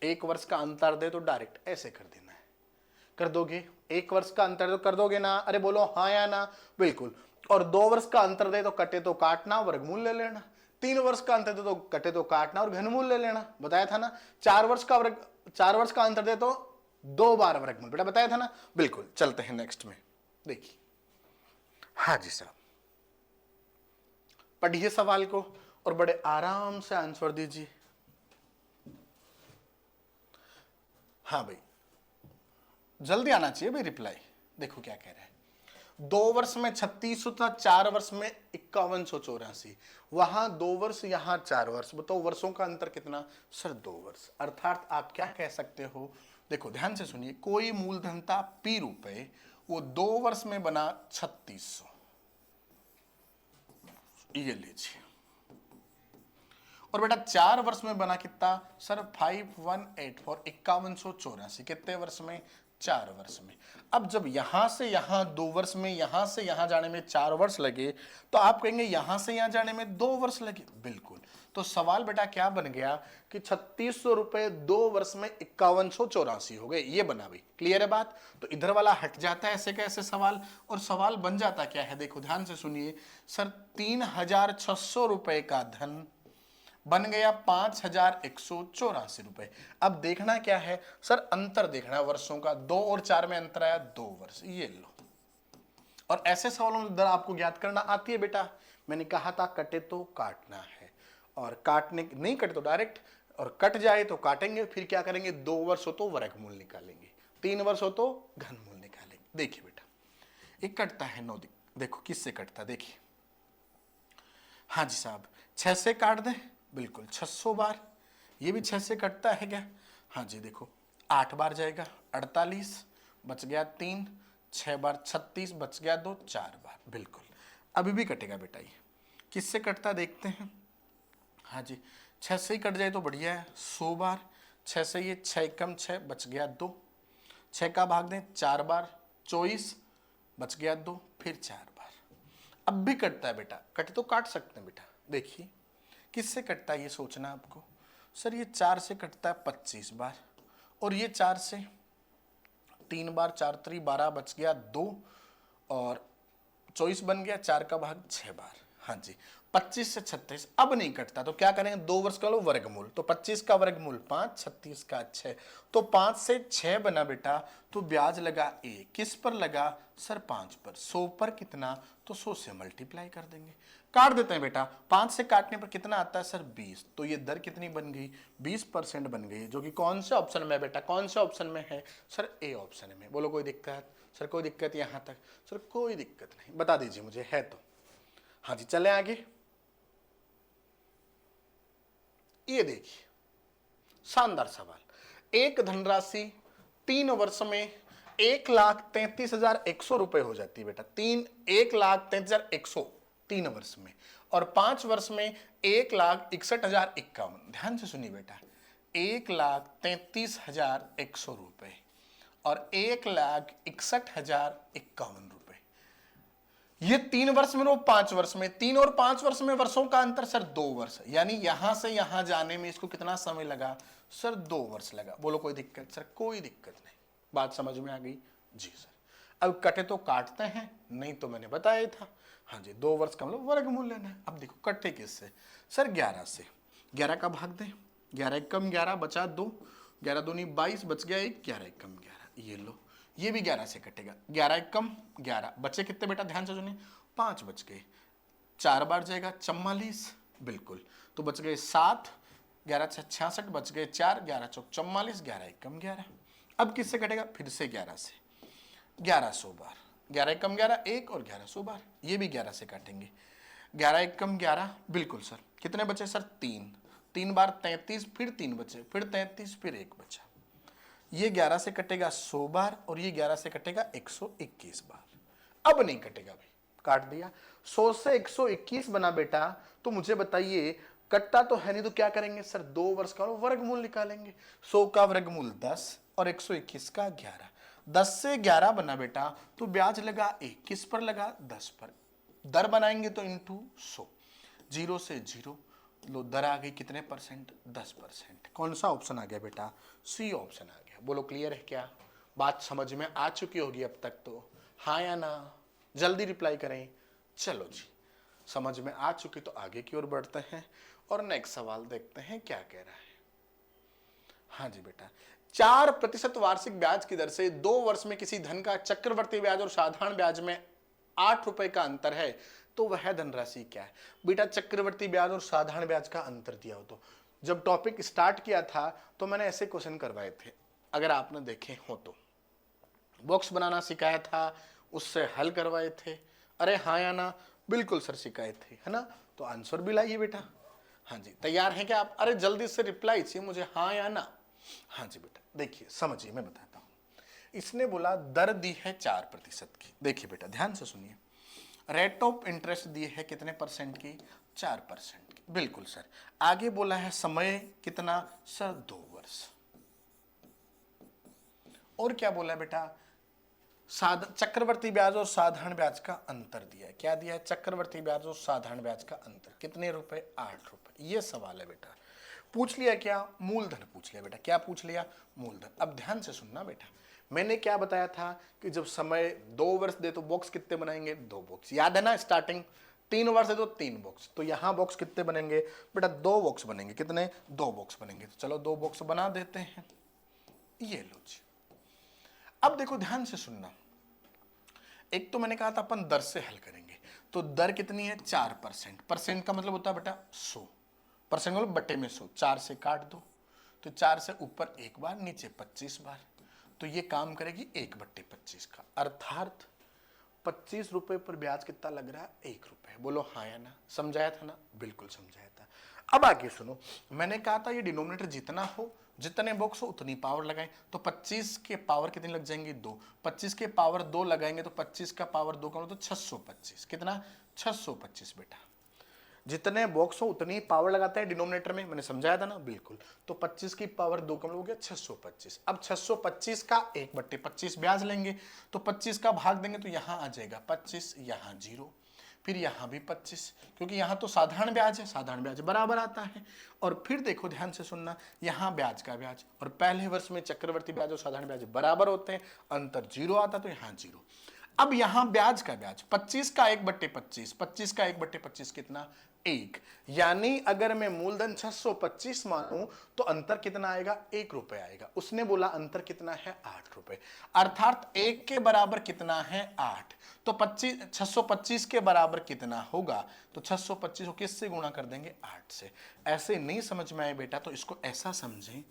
1 वर्ष का अंतर दे तो डायरेक्ट ऐसे कर देना है, कर दोगे। 1 वर्ष का अंतर तो कर दोगे ना, अरे बोलो हाँ या ना बिल्कुल। और 2 वर्ष का अंतर दे तो कटे तो काटना वर्गमूल ले लेना। 3 वर्ष का अंतर दे तो कटे तो काटना और घनमूल ले लेना, बताया था ना। 4 वर्ष का अंतर दे तो 2 बार वर्गमूल, बेटा बताया था ना बिल्कुल। चलते हैं नेक्स्ट में, देखिए हाँ जी साहब पढ़िए सवाल को और बड़े आराम से आंसर दीजिए। हाँ भाई जल्दी आना चाहिए भाई रिप्लाई। देखो क्या कह रहे हैं 2 वर्ष में 3600 था, 4 वर्ष में 5184, वहां 2 वर्ष यहां 4 वर्ष। बताओ वर्षों का अंतर कितना सर 2 वर्ष। अर्थात आप क्या कह सकते हो, देखो ध्यान से सुनिए, कोई मूलधन था P रुपए, वो 2 वर्ष में बना 3600, ये लीजिए। और बेटा 4 वर्ष में बना कितना सर 5184 5184, कितने वर्ष में 4 वर्ष में। अब जब यहां से यहां 2 वर्ष में, यहां से यहां जाने में 4 वर्ष लगे तो आप कहेंगे यहां से यहां जाने में 2 वर्ष लगे। बिल्कुल। तो सवाल बेटा क्या बन गया कि 3600 रुपए 2 वर्ष में 5184 हो गए, ये बना भाई। क्लियर है बात। तो इधर वाला हट जाता है ऐसे कैसे सवाल, और सवाल बन जाता क्या है, देखो ध्यान से सुनिए सर 3600 रुपए का धन बन गया 5184 रुपए। अब देखना क्या है सर, अंतर देखना है वर्षों का। 2 और 4 में अंतर आया 2 वर्ष, ये लो। और ऐसे सवालों में दर आपको ज्ञात करना आती है बेटा। मैंने कहा था कटे तो काटना है, और काटने नहीं कटे तो डायरेक्ट, और कट जाए तो काटेंगे। फिर क्या करेंगे 2 वर्ष हो तो वर्गमूल निकालेंगे, 3 वर्ष हो तो घनमूल निकालेंगे। देखिए बेटा एक कटता है 9, देखो किससे कटता है, देखिए हाँ जी साहब 6 से काट दें, बिल्कुल 600 बार। ये भी 6 से कटता है क्या, हाँ जी देखो 8 बार जाएगा 48, बच गया 3, 6 बार 36, बच गया 2, 4 बार। बिल्कुल अभी भी कटेगा बेटा। ये किससे कटता देखते हैं, हाँ जी 6 से ही कट जाए तो बढ़िया है। 100 बार 6 से, ये 6 कम 6, बच गया 2, 6 का भाग दें 4 बार 24, बच गया 2, फिर 4 बार। अब भी कटता है बेटा, कटे तो काट सकते हैं बेटा। देखिए किससे कटता है ये सोचना आपको। सर ये 4 से कटता है 25 बार, और ये 4 से 3 बार, 4 3 12, बच गया 2, और 24 बन गया, 4 का भाग 6 बार। हाँ जी 25 से 36 अब नहीं कटता, तो क्या करेंगे 2 वर्ष का लो वर्गमूल, तो 25 का वर्गमूल 5, 36 का 6, तो 5 से 6 बना बेटा। तो ब्याज लगा ए, किस पर लगा सर 5 पर। 100 पर कितना, तो 100 से मल्टीप्लाई कर देंगे। काट देते हैं बेटा, 5 से काटने पर कितना आता है सर 20, तो ये दर कितनी बन गई 20% बन गई, जो कि कौन से ऑप्शन में है बेटा, कौन से ऑप्शन में है सर ए ऑप्शन में। बोलो कोई दिक्कत सर, कोई दिक्कत यहाँ तक सर, कोई दिक्कत नहीं, बता दीजिए मुझे है तो। हाँ जी चले आगे। ये देखिए शानदार सवाल। एक धनराशि 3 वर्ष में 1,33,100 रुपए हो जाती है बेटा। 1,33,100 3 वर्ष में, और 5 वर्ष में 1,61,051। ध्यान से सुनिए बेटा 1,33,100 रुपए और 1,61,051 रुपए। ये 3 वर्ष में और 5 वर्ष में, 3 और 5 वर्ष में वर्षों का अंतर सर 2 वर्ष, यानी यहां से यहां जाने में इसको कितना समय लगा सर 2 वर्ष लगा। बोलो कोई दिक्कत सर, कोई दिक्कत नहीं, बात समझ में आ गई जी सर। अब कटे तो काटते हैं, नहीं तो मैंने बताया था। हाँ जी 2 वर्ष का मतलब वर्गमूल लेना है। अब देखो कटे किससे सर 11 से, 11 का भाग दें, 11 कम 11 बचा 2, 11 दूनी 22, बच गया 1, 11 कम 11, ये लो। ये भी 11 से कटेगा, 11 कम 11, बचे कितने बेटा, ध्यान से सुनिए 5 बच गए, 4 बार जाएगा 44, बिल्कुल, तो बच गए 7, 11 से 66, बच गए 4, 11 चौक 44, 11 कम 11। अब किससे कटेगा, फिर से 11 से, 1100 बार, 11 एकम 11 1 और 11 100 बार, ये भी 11 से काटेंगे। 11 एकम 11, बिल्कुल सर। कितने बचे सर? 3, 3 बार 33, फिर 3 बचे, फिर 33, फिर 1 बचा। ये 11 से कटेगा 100 बार और ये 11 से कटेगा 121 बार। अब नहीं कटेगा भाई, काट दिया। 100 से 121 बना बेटा, तो मुझे बताइए कटता तो है नहीं, तो क्या करेंगे सर? 2 वर्ष का वर्गमूल निकालेंगे। 100 का वर्गमूल 10 और 121 का 11। 10 से 11 बना बेटा, तो ब्याज लगा 1, किस पर लगा? 10 पर। दर बनाएंगे तो इंटू 100, 0 से 0, लो दर आ गई कितने परसेंट? 10%। कौन सा ऑप्शन आ गया बेटा? सी ऑप्शन आ गया। बोलो क्लियर है क्या? बात समझ में आ चुकी होगी अब तक तो, हाँ या ना? जल्दी रिप्लाई करें। चलो जी, समझ में आ चुकी तो आगे की ओर बढ़ते हैं और नेक्स्ट सवाल देखते हैं क्या कह रहा है। हाँ जी बेटा, 4% वार्षिक ब्याज की दर से 2 वर्ष में किसी धन का चक्रवर्ती ब्याज और साधारण ब्याज में 8 रुपए का अंतर है, तो वह धनराशि क्या है? बेटा चक्रवर्ती ब्याज और साधारण ब्याज का अंतर दिया हो तो, जब टॉपिक स्टार्ट किया था तो मैंने ऐसे क्वेश्चन करवाए थे, अगर आपने देखे हो तो। बॉक्स बनाना सिखाया था, उससे हल करवाए थे। अरे हाँ या ना? बिल्कुल सर सिखाए थे, है ना? तो आंसर भी लाइए बेटा। हाँ जी, तैयार हैं क्या आप? अरे जल्दी से रिप्लाई चाहिए मुझे, हाँ या ना? हाँ जी बेटा, देखिए समझिए, मैं बताता हूँ। इसने बोला दर दी है 4% की। देखिए बेटा ध्यान से सुनिए, रेट ऑफ इंटरेस्ट दी है कितने परसेंट की? 4% की। बिल्कुल सर। आगे बोला है समय कितना सर? 2 वर्ष। और क्या बोला है बेटा? चक्रवर्ती ब्याज और साधारण ब्याज का अंतर दिया है। क्या दिया है? चक्रवर्ती ब्याज और साधारण ब्याज का अंतर कितने रुपए? 8 रुपए। ये सवाल है बेटा। पूछ लिया क्या? मूलधन पूछ लिया बेटा। क्या पूछ लिया? मूलधन। अब ध्यान से सुनना बेटा, मैंने क्या बताया था कि जब समय 2 वर्ष दे तो बॉक्स कितने बनाएंगे? 2 बॉक्स। याद है ना? स्टार्टिंग 3 वर्ष है तो 3 बॉक्स। तो यहां बॉक्स कितने बनेंगे बेटा? 2 बॉक्स बनेंगे। कितने? 2 बॉक्स बनेंगे। तो चलो 2 बॉक्स बना देते हैं। ये लो जी। अब देखो ध्यान से सुनना, एक तो मैंने कहा था अपन दर से हल करेंगे, तो दर कितनी है? 4%। परसेंट का मतलब होता है बेटा 100, परसेंट मतलब बटे में 100, 4 से काट दो, तो 4 से ऊपर 1 बार, नीचे 25 बार, तो ये काम करेगी 1/25 का, अर्थात 25 रुपए पर ब्याज कितना लग रहा है? 1 रुपए। बोलो हाँ या ना? समझाया था ना? बिल्कुल समझाया था। अब आगे सुनो, मैंने कहा था ये डिनोमिनेटर जितना हो, जितने बॉक्स हो उतनी पावर लगाएं, तो 25 के पावर कितनी लग जाएंगी? 2। 25 के पावर 2 लगाएंगे तो 25 का पावर 2 करो तो 625। कितना? 625 बेटा। जितने बॉक्स हो उतनी पावर लगाते हैं डिनोमिनेटर में, मैंने समझाया था ना? बिल्कुल। तो 25 की पावर 2 कम हो गया 625। अब 625 का 1/25 ब्याज लेंगे, तो 25 का भाग देंगे तो यहां आ जाएगा 25, यहां 0, फिर यहां भी 25, क्योंकि यहां तो साधारण ब्याज है, साधारण ब्याज बराबर आता है। और फिर देखो ध्यान से सुनना, यहां ब्याज का ब्याज, और पहले वर्ष में चक्रवर्ती ब्याज और साधारण ब्याज बराबर होते हैं, अंतर 0 आता तो यहां 0। अब यहां ब्याज का ब्याज 25 का 1/25, 25 का 1/25 कितना? 1। यानी अगर मैं मूलधन 625 मानूं तो अंतर कितना आएगा? 1 रुपए आएगा। उसने बोला अंतर कितना है? 8 रुपए, अर्थात 1 के बराबर कितना है? 8। तो 625 के बराबर कितना होगा? तो 625 को किससे गुणा कर देंगे? 8 से। ऐसे नहीं समझ में आए बेटा तो इसको ऐसा समझें,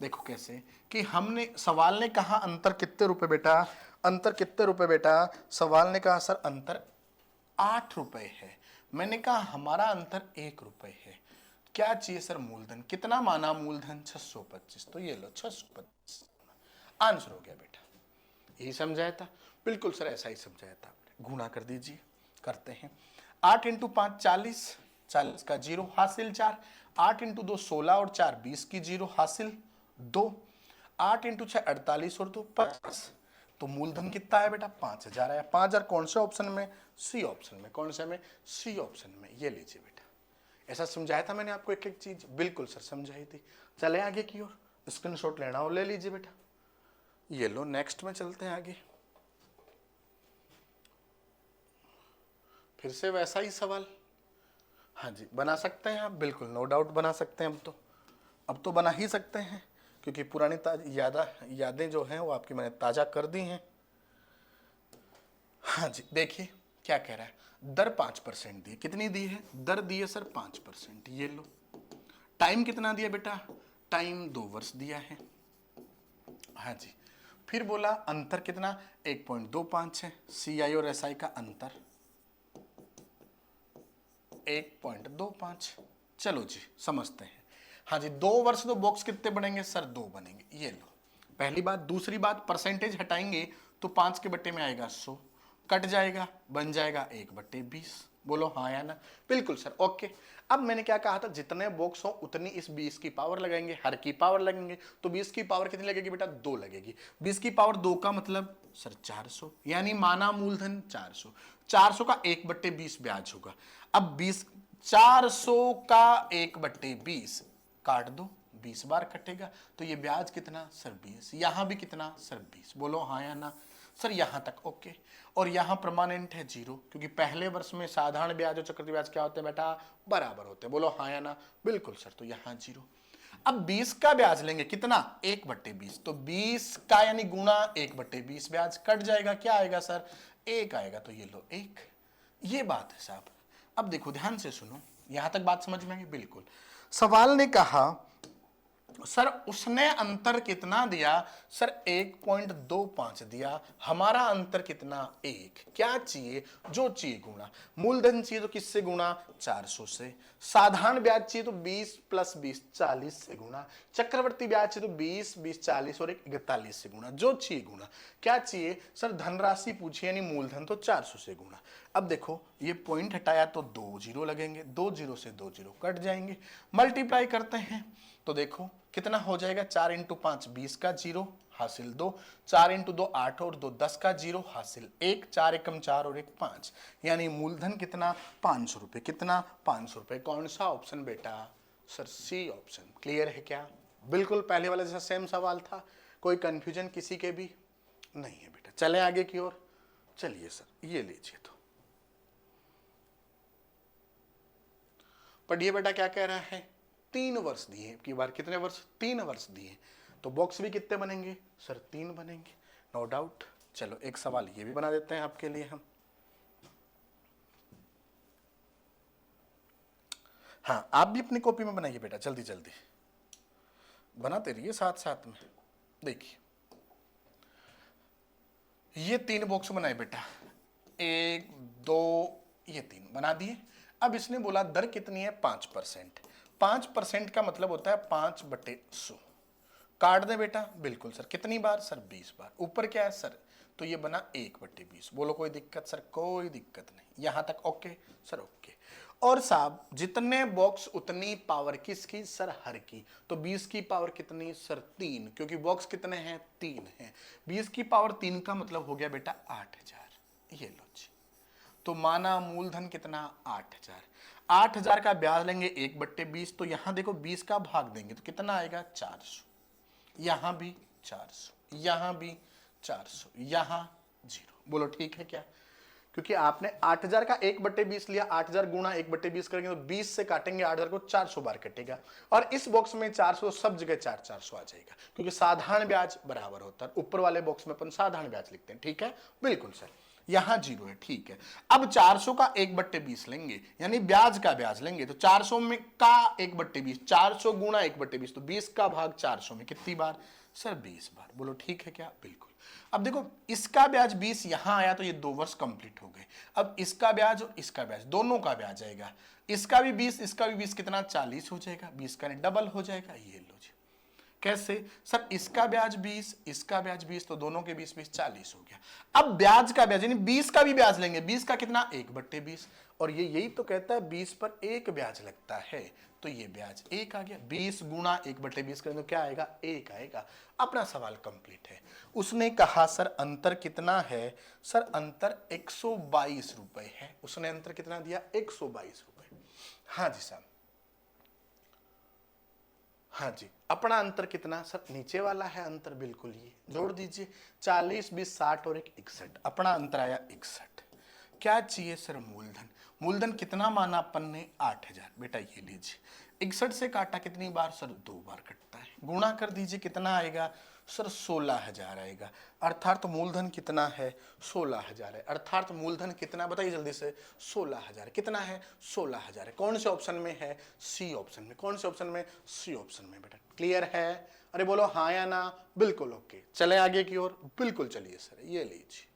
देखो कैसे, कि हमने, सवाल ने कहा अंतर कितने रुपए बेटा? अंतर कितने रुपए बेटा? सवाल ने कहा सर अंतर 8 रुपए है, मैंने कहा हमारा अंतर 1 रुपए है। क्या चाहिए सर? मूलधन। कितना माना मूलधन? 625। तो ये लो 625 आंसर हो गया बेटा। यही समझाया था? बिल्कुल सर ऐसा ही समझाया था। गुणा कर दीजिए, करते हैं। 8 × 5 40, 40 का 0 हासिल 4, 8 × 2 16 और 4 20 की 0 हासिल 2, 8 × 6 48 और 2 50। तो मूलधन कितना है बेटा? 5000 आया। 5000 कौन से ऑप्शन में? सी ऑप्शन में। कौन से में? सी ऑप्शन में। ये लीजिए बेटा, ऐसा समझाया था मैंने आपको एक एक चीज? बिल्कुल सर समझाई थी। चले आगे की ओर, स्क्रीनशॉट लेना हो ले लीजिए बेटा। ये लो, नेक्स्ट में चलते हैं आगे। फिर से वैसा ही सवाल। हाँ जी, बना सकते हैं आप, बिल्कुल नो डाउट बना सकते हैं। अब तो बना ही सकते हैं, क्योंकि पुरानी यादें जो हैं वो आपकी मैंने ताज़ा कर दी हैं। हाँ जी, देखिए क्या कह रहा है। दर 5% दी, कितनी दी है? दर दी है सर 5%। ये लो, टाइम कितना दिया बेटा? टाइम 2 वर्ष दिया है। हाँ जी, फिर बोला अंतर कितना 1.25 है, CI और SI का अंतर 1.25। चलो जी समझते हैं। हाँ जी 2 वर्ष तो बॉक्स कितने बनेंगे सर 2 बनेंगे, ये लो पहली बात। दूसरी बात परसेंटेज हटाएंगे तो 5 के बट्टे में आएगा 100, कट जाएगा बन जाएगा 1/20। बोलो हाँ या ना, बिल्कुल सर ओके। अब मैंने क्या कहा था, जितने बॉक्स हो उतनी इस 20 की पावर लगाएंगे, हर की पावर लगेंगे। तो 20 की पावर कितनी लगेगी बेटा 2 लगेगी। 20 की पावर 2 का मतलब सर 400, यानी माना मूलधन 400। 400 का 1/20 ब्याज होगा। अब 20 400 का 1/20 काट दो, 20 बार कटेगा तो ये ब्याज कितना सर 20। यहां भी कितना सर 20। बोलो हाँ या ना सर, यहां तक ओके। और यहां परमानेंट है 0, क्योंकि पहले वर्ष में साधारण ब्याज और चक्रवृद्धि ब्याज क्या होते हैं बेटा बराबर होते हैं। बोलो हाँ या ना, बिल्कुल सर। तो यहां 0। अब 20 का ब्याज लेंगे कितना 1/20, तो 20 का यानी गुणा 1/20 ब्याज कट जाएगा, क्या आएगा सर 1 आएगा। तो ये लो 1, ये बात है साहब। अब देखो ध्यान से सुनो, यहां तक बात समझ में आई बिल्कुल। सवाल ने कहा सर उसने अंतर कितना दिया सर 1.25 दिया, हमारा अंतर कितना 1। क्या चाहिए जो चाहिए गुणा। मूलधन चाहिए तो किससे गुणा 400 से। साधारण ब्याज चाहिए तो 20 + 20 40 से गुणा। चक्रवर्ती ब्याज चाहिए तो 20 20 40 और 41 से गुणा। जो चाहिए गुणा। क्या चाहिए सर धनराशि पूछी यानी मूलधन, तो 400 से गुणा। अब देखो ये पॉइंट हटाया तो 2 0 लगेंगे, 2 0 से 2 0 कट जाएंगे। मल्टीप्लाई करते हैं तो देखो कितना हो जाएगा 4 × 5 20 का 0 हासिल 2, 4 × 2 8 और 2 10 का 0 हासिल 1, 4 एकम 4 और 1 5, यानी मूलधन कितना 500 रुपए। कितना 500 रुपए। कौन सा ऑप्शन बेटा सर सी ऑप्शन। क्लियर है क्या। बिल्कुल पहले वाला जैसा सेम सवाल था, कोई कंफ्यूजन किसी के भी नहीं है बेटा। चले आगे की ओर। चलिए सर ये लीजिए, तो पढ़िए बेटा क्या कह रहा है। 3 वर्ष दिए की बार, कितने वर्ष 3 वर्ष दिए, तो बॉक्स भी कितने बनेंगे सर 3 बनेंगे, नो डाउट। चलो एक सवाल ये भी बना देते हैं आपके लिए हम। हाँ आप भी अपनी कॉपी में बनाइए बेटा, जल्दी जल्दी बनाते रहिए साथ साथ में। देखिए ये 3 बॉक्स बनाए बेटा, 1 2 ये 3 बना दिए। अब इसने बोला दर कितनी है 5%। 5% का मतलब होता है 5/100। काट दे बेटा, बिल्कुल सर। कितनी बार सर 20 बार। ऊपर क्या है सर, तो ये बना 1/20। बोलो कोई दिक्कत सर, कोई दिक्कत नहीं। यहां तक ओके सर ओके। और साहब जितने बॉक्स उतनी पावर किसकी सर हर की। तो 20 की पावर कितनी सर 3, क्योंकि बॉक्स कितने हैं 3 हैं। 20 की पावर 3 का मतलब हो गया बेटा 8000। ये लो जी। तो माना मूलधन कितना 8000। 8000 का ब्याज लेंगे 1/20, तो यहां देखो 20 का भाग देंगे तो कितना आएगा 400। यहां भी 400, यहां भी 400, यहां 0। बोलो ठीक है क्या। क्योंकि आपने 8000 का 1/20 लिया, 8000 गुणा 1/20 करेंगे तो 20 से काटेंगे 8000 को 400 बार कटेगा। और इस बॉक्स में 400 सब जगह 400 आ जाएगा, क्योंकि साधारण ब्याज बराबर होता है। ऊपर वाले बॉक्स में अपन साधारण ब्याज लिखते हैं, ठीक है बिल्कुल सर। यहां 0 है, ठीक है। अब 400 का 1/20 लेंगे, यानी ब्याज का ब्याज लेंगे, तो 400 में का 1/20, 400 गुणा 1/20, तो 20 का भाग 400 में कितनी बार सर 20 बार। बोलो ठीक है क्या, बिल्कुल। अब देखो इसका ब्याज 20 यहां आया तो ये 2 वर्ष कंप्लीट हो गए। अब इसका ब्याज और इसका ब्याज दोनों का ब्याज आएगा, इसका भी 20 इसका भी 20, कितना 40 हो जाएगा। 20 का डबल हो जाएगा। ये लो जी। कैसे सर, इसका ब्याज 20 इसका ब्याज 20, तो दोनों के 20 20 40 हो गया। अब ब्याज का ब्याज यानी 20 का भी ब्याज लेंगे, 20 का कितना 1/20, और ये यही तो कहता है 20 पर 1 ब्याज लगता है, तो ये ब्याज 1 आ गया। 20 गुणा 1/20 करें तो क्या आएगा 1 आएगा। अपना सवाल कंप्लीट है। उसने कहा सर अंतर कितना है, सर अंतर 122 रुपए है। उसने अंतर कितना दिया 122 रुपए। हाँ जी साहब, हाँ जी। अपना अंतर कितना सर नीचे वाला है अंतर, बिल्कुल ये जोड़ दीजिए 40 20 60 और 1 61। अपना अंतर आया 61। क्या चाहिए सर मूलधन। मूलधन कितना माना अपन ने 8000। बेटा ये लीजिए 61 से काटा कितनी बार सर 2 बार कटता है। गुणा कर दीजिए कितना आएगा सर 16,000 आएगा। अर्थात मूलधन कितना है? 16,000 है। अर्थात मूलधन कितना बताइए जल्दी से? 16,000। कितना है? 16,000 है। कौन से ऑप्शन में है? सी ऑप्शन में। कौन से ऑप्शन में? सी ऑप्शन में बेटा। क्लियर है? अरे बोलो हाँ या ना? बिल्कुल ओके। चले आगे की ओर? बिल्कुल चलिए सर, ये लीजिए।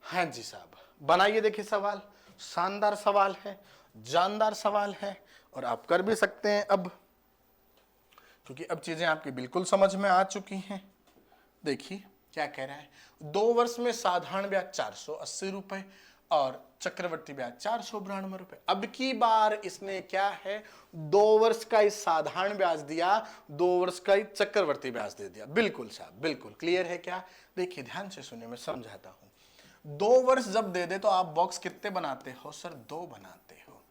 हाँ जी साहब, बनाइए। देखिए सवाल शानदार सवाल है, जानदार सवाल है, और आप कर भी सकते हैं अब, क्योंकि अब चीजें आपकी बिल्कुल समझ में आ चुकी हैं। देखिए क्या कह रहा है, 2 वर्ष में साधारण ब्याज 480 रुपए और चक्रवर्ती ब्याज 492 रुपए। अब की बार इसने क्या है, 2 वर्ष का इस साधारण ब्याज दिया, 2 वर्ष का ही चक्रवर्ती ब्याज दे दिया। बिल्कुल साहब, बिल्कुल क्लियर है क्या? देखिए ध्यान से सुनिए, मैं समझाता हूं। 2 वर्ष जब दे दे तो आप बॉक्स कितने बनाते हो? सर 2 बनाते हो।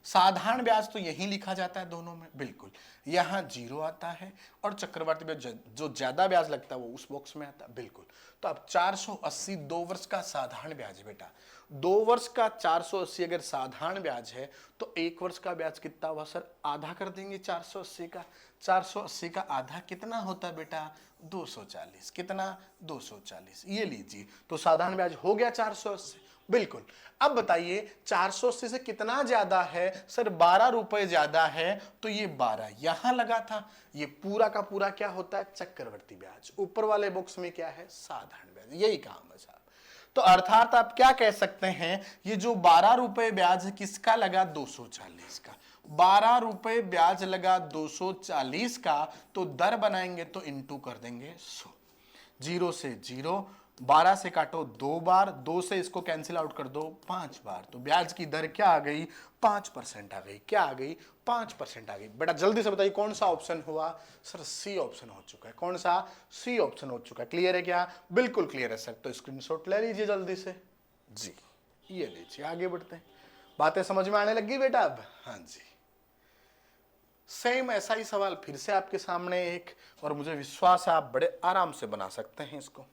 साधारण ब्याज तो यही लिखा जाता है दोनों में, बिल्कुल यहां 0 आता है, और चक्रवर्ती ब्याज जो ज्यादा ब्याज लगता है वो उस बॉक्स में आता है, बिल्कुल। तो अब 480 2 वर्ष का साधारण ब्याज है बेटा। 2 वर्ष का 480 अगर साधारण ब्याज है तो 1 वर्ष का ब्याज कितना हुआ? सर आधा कर देंगे 480 का। 480 का आधा कितना होता है बेटा? 240। कितना? 240। ये लीजिए, तो साधारण ब्याज हो गया 480। बिल्कुल। अब बताइए 480 से कितना ज्यादा है? सर 12 रुपए ज्यादा है, तो ये 12 यहां लगा था। ये पूरा का पूरा क्या होता है? चक्रवर्ती ब्याज। ऊपर वाले बॉक्स में क्या है? साधारण ब्याज। यही काम है साहब। तो अर्थात आप क्या कह सकते हैं, ये जो 12 रुपए ब्याज है किसका लगा? 240 का। 12 रुपए ब्याज लगा 240 का, तो दर बनाएंगे तो इंटू कर देंगे 100। 0 से 0, 12 से काटो 2 बार, 2 से इसको कैंसिल आउट कर दो 5 बार, तो ब्याज की दर क्या आ गई? 5% आ गई। क्या आ गई? 5% आ गई। बेटा जल्दी से बताइए कौन सा ऑप्शन हुआ? सर सी ऑप्शन हो चुका है। कौन सा? सी ऑप्शन हो चुका है। क्लियर है क्या? बिल्कुल क्लियर है सर। तो स्क्रीनशॉट ले लीजिए जल्दी से जी। ये लीजिए, आगे बढ़ते हैं। बातें समझ में आने लगी बेटा अब? हाँ जी। सेम ऐसा ही सवाल फिर से आपके सामने एक, और मुझे विश्वास है आप बड़े आराम से बना सकते हैं इसको।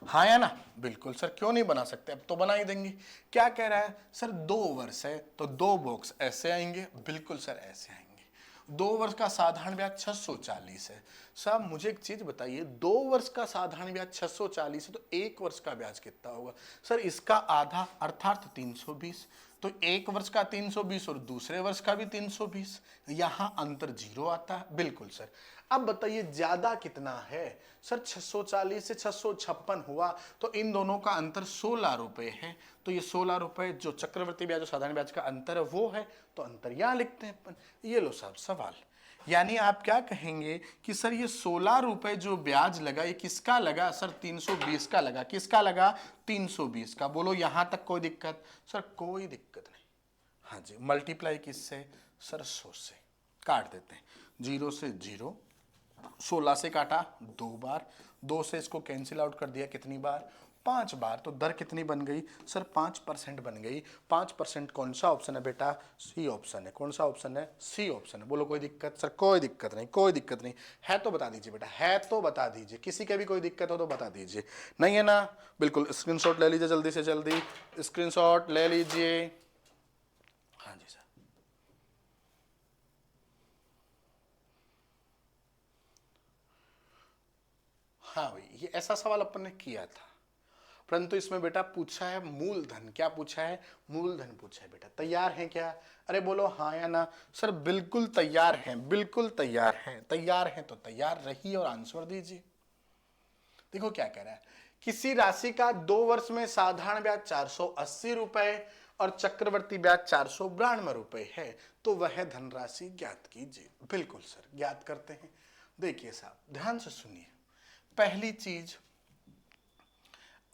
हाँ या ना? बिल्कुल सर, क्यों नहीं बना सकते, अब तो बना ही देंगे। क्या कह रहा है? सर 2 वर्ष है तो 2 बॉक्स ऐसे आएंगे। बिल्कुल सर ऐसे आएंगे। 2 वर्ष का साधारण ब्याज 640 है। साहब मुझे एक चीज बताइए, 2 वर्ष का साधारण ब्याज 640 है तो 1 वर्ष का ब्याज कितना होगा? सर इसका आधा अर्थात 320। तो 1 वर्ष का 320 और दूसरे वर्ष का भी 320, यहां अंतर 0 आता है। बिल्कुल सर। अब बताइए ज्यादा कितना है? सर 640 से 656 हुआ, तो इन दोनों का अंतर 16 रुपए है। तो ये 16 रुपए जो चक्रवर्ती ब्याज और साधारण ब्याज का अंतर है वो है, तो अंतर यहां लिखते हैं अपन। ये लो साहब सवाल। यानी आप क्या कहेंगे कि सर ये 16 रुपए जो ब्याज लगा ये किसका लगा? सर 320 का लगा। किसका लगा? 320 का। बोलो यहां तक कोई दिक्कत? सर कोई दिक्कत नहीं। हाँ जी, मल्टीप्लाई किससे? सर 100 से। काट देते हैं। 0 से 0, 16 से काटा 2 बार, 2 से इसको कैंसिल आउट कर दिया कितनी बार? 5 बार। तो दर कितनी बन गई? सर 5% बन गई। 5% कौन सा ऑप्शन है बेटा? सी ऑप्शन है। कौन सा ऑप्शन है? सी ऑप्शन है। बोलो कोई दिक्कत? सर कोई दिक्कत नहीं, कोई दिक्कत नहीं है तो बता दीजिए बेटा, है तो बता दीजिए। किसी के भी कोई दिक्कत हो तो बता दीजिए। नहीं है ना? बिल्कुल स्क्रीनशॉट ले लीजिए जल्दी से जल्दी, स्क्रीनशॉट ले लीजिए। हाँ जी सर। हाँ भाई, ये ऐसा सवाल अपन ने किया था, परंतु इसमें बेटा पूछा है मूलधन। क्या पूछा है? मूलधन पूछा है बेटा। तैयार हैं क्या? अरे बोलो हाँ या ना? सर बिल्कुल तैयार हैं, बिल्कुल तैयार हैं। तैयार हैं तो तैयार रहिए और आंसर दीजिए। देखो क्या कह रहा है, किसी राशि का 2 वर्ष में साधारण ब्याज 480 रुपए और चक्रवर्ती ब्याज 492 रुपए है, तो वह धनराशि ज्ञात कीजिए। बिल्कुल सर, ज्ञात करते हैं। देखिए साहब ध्यान से सुनिए। पहली चीज,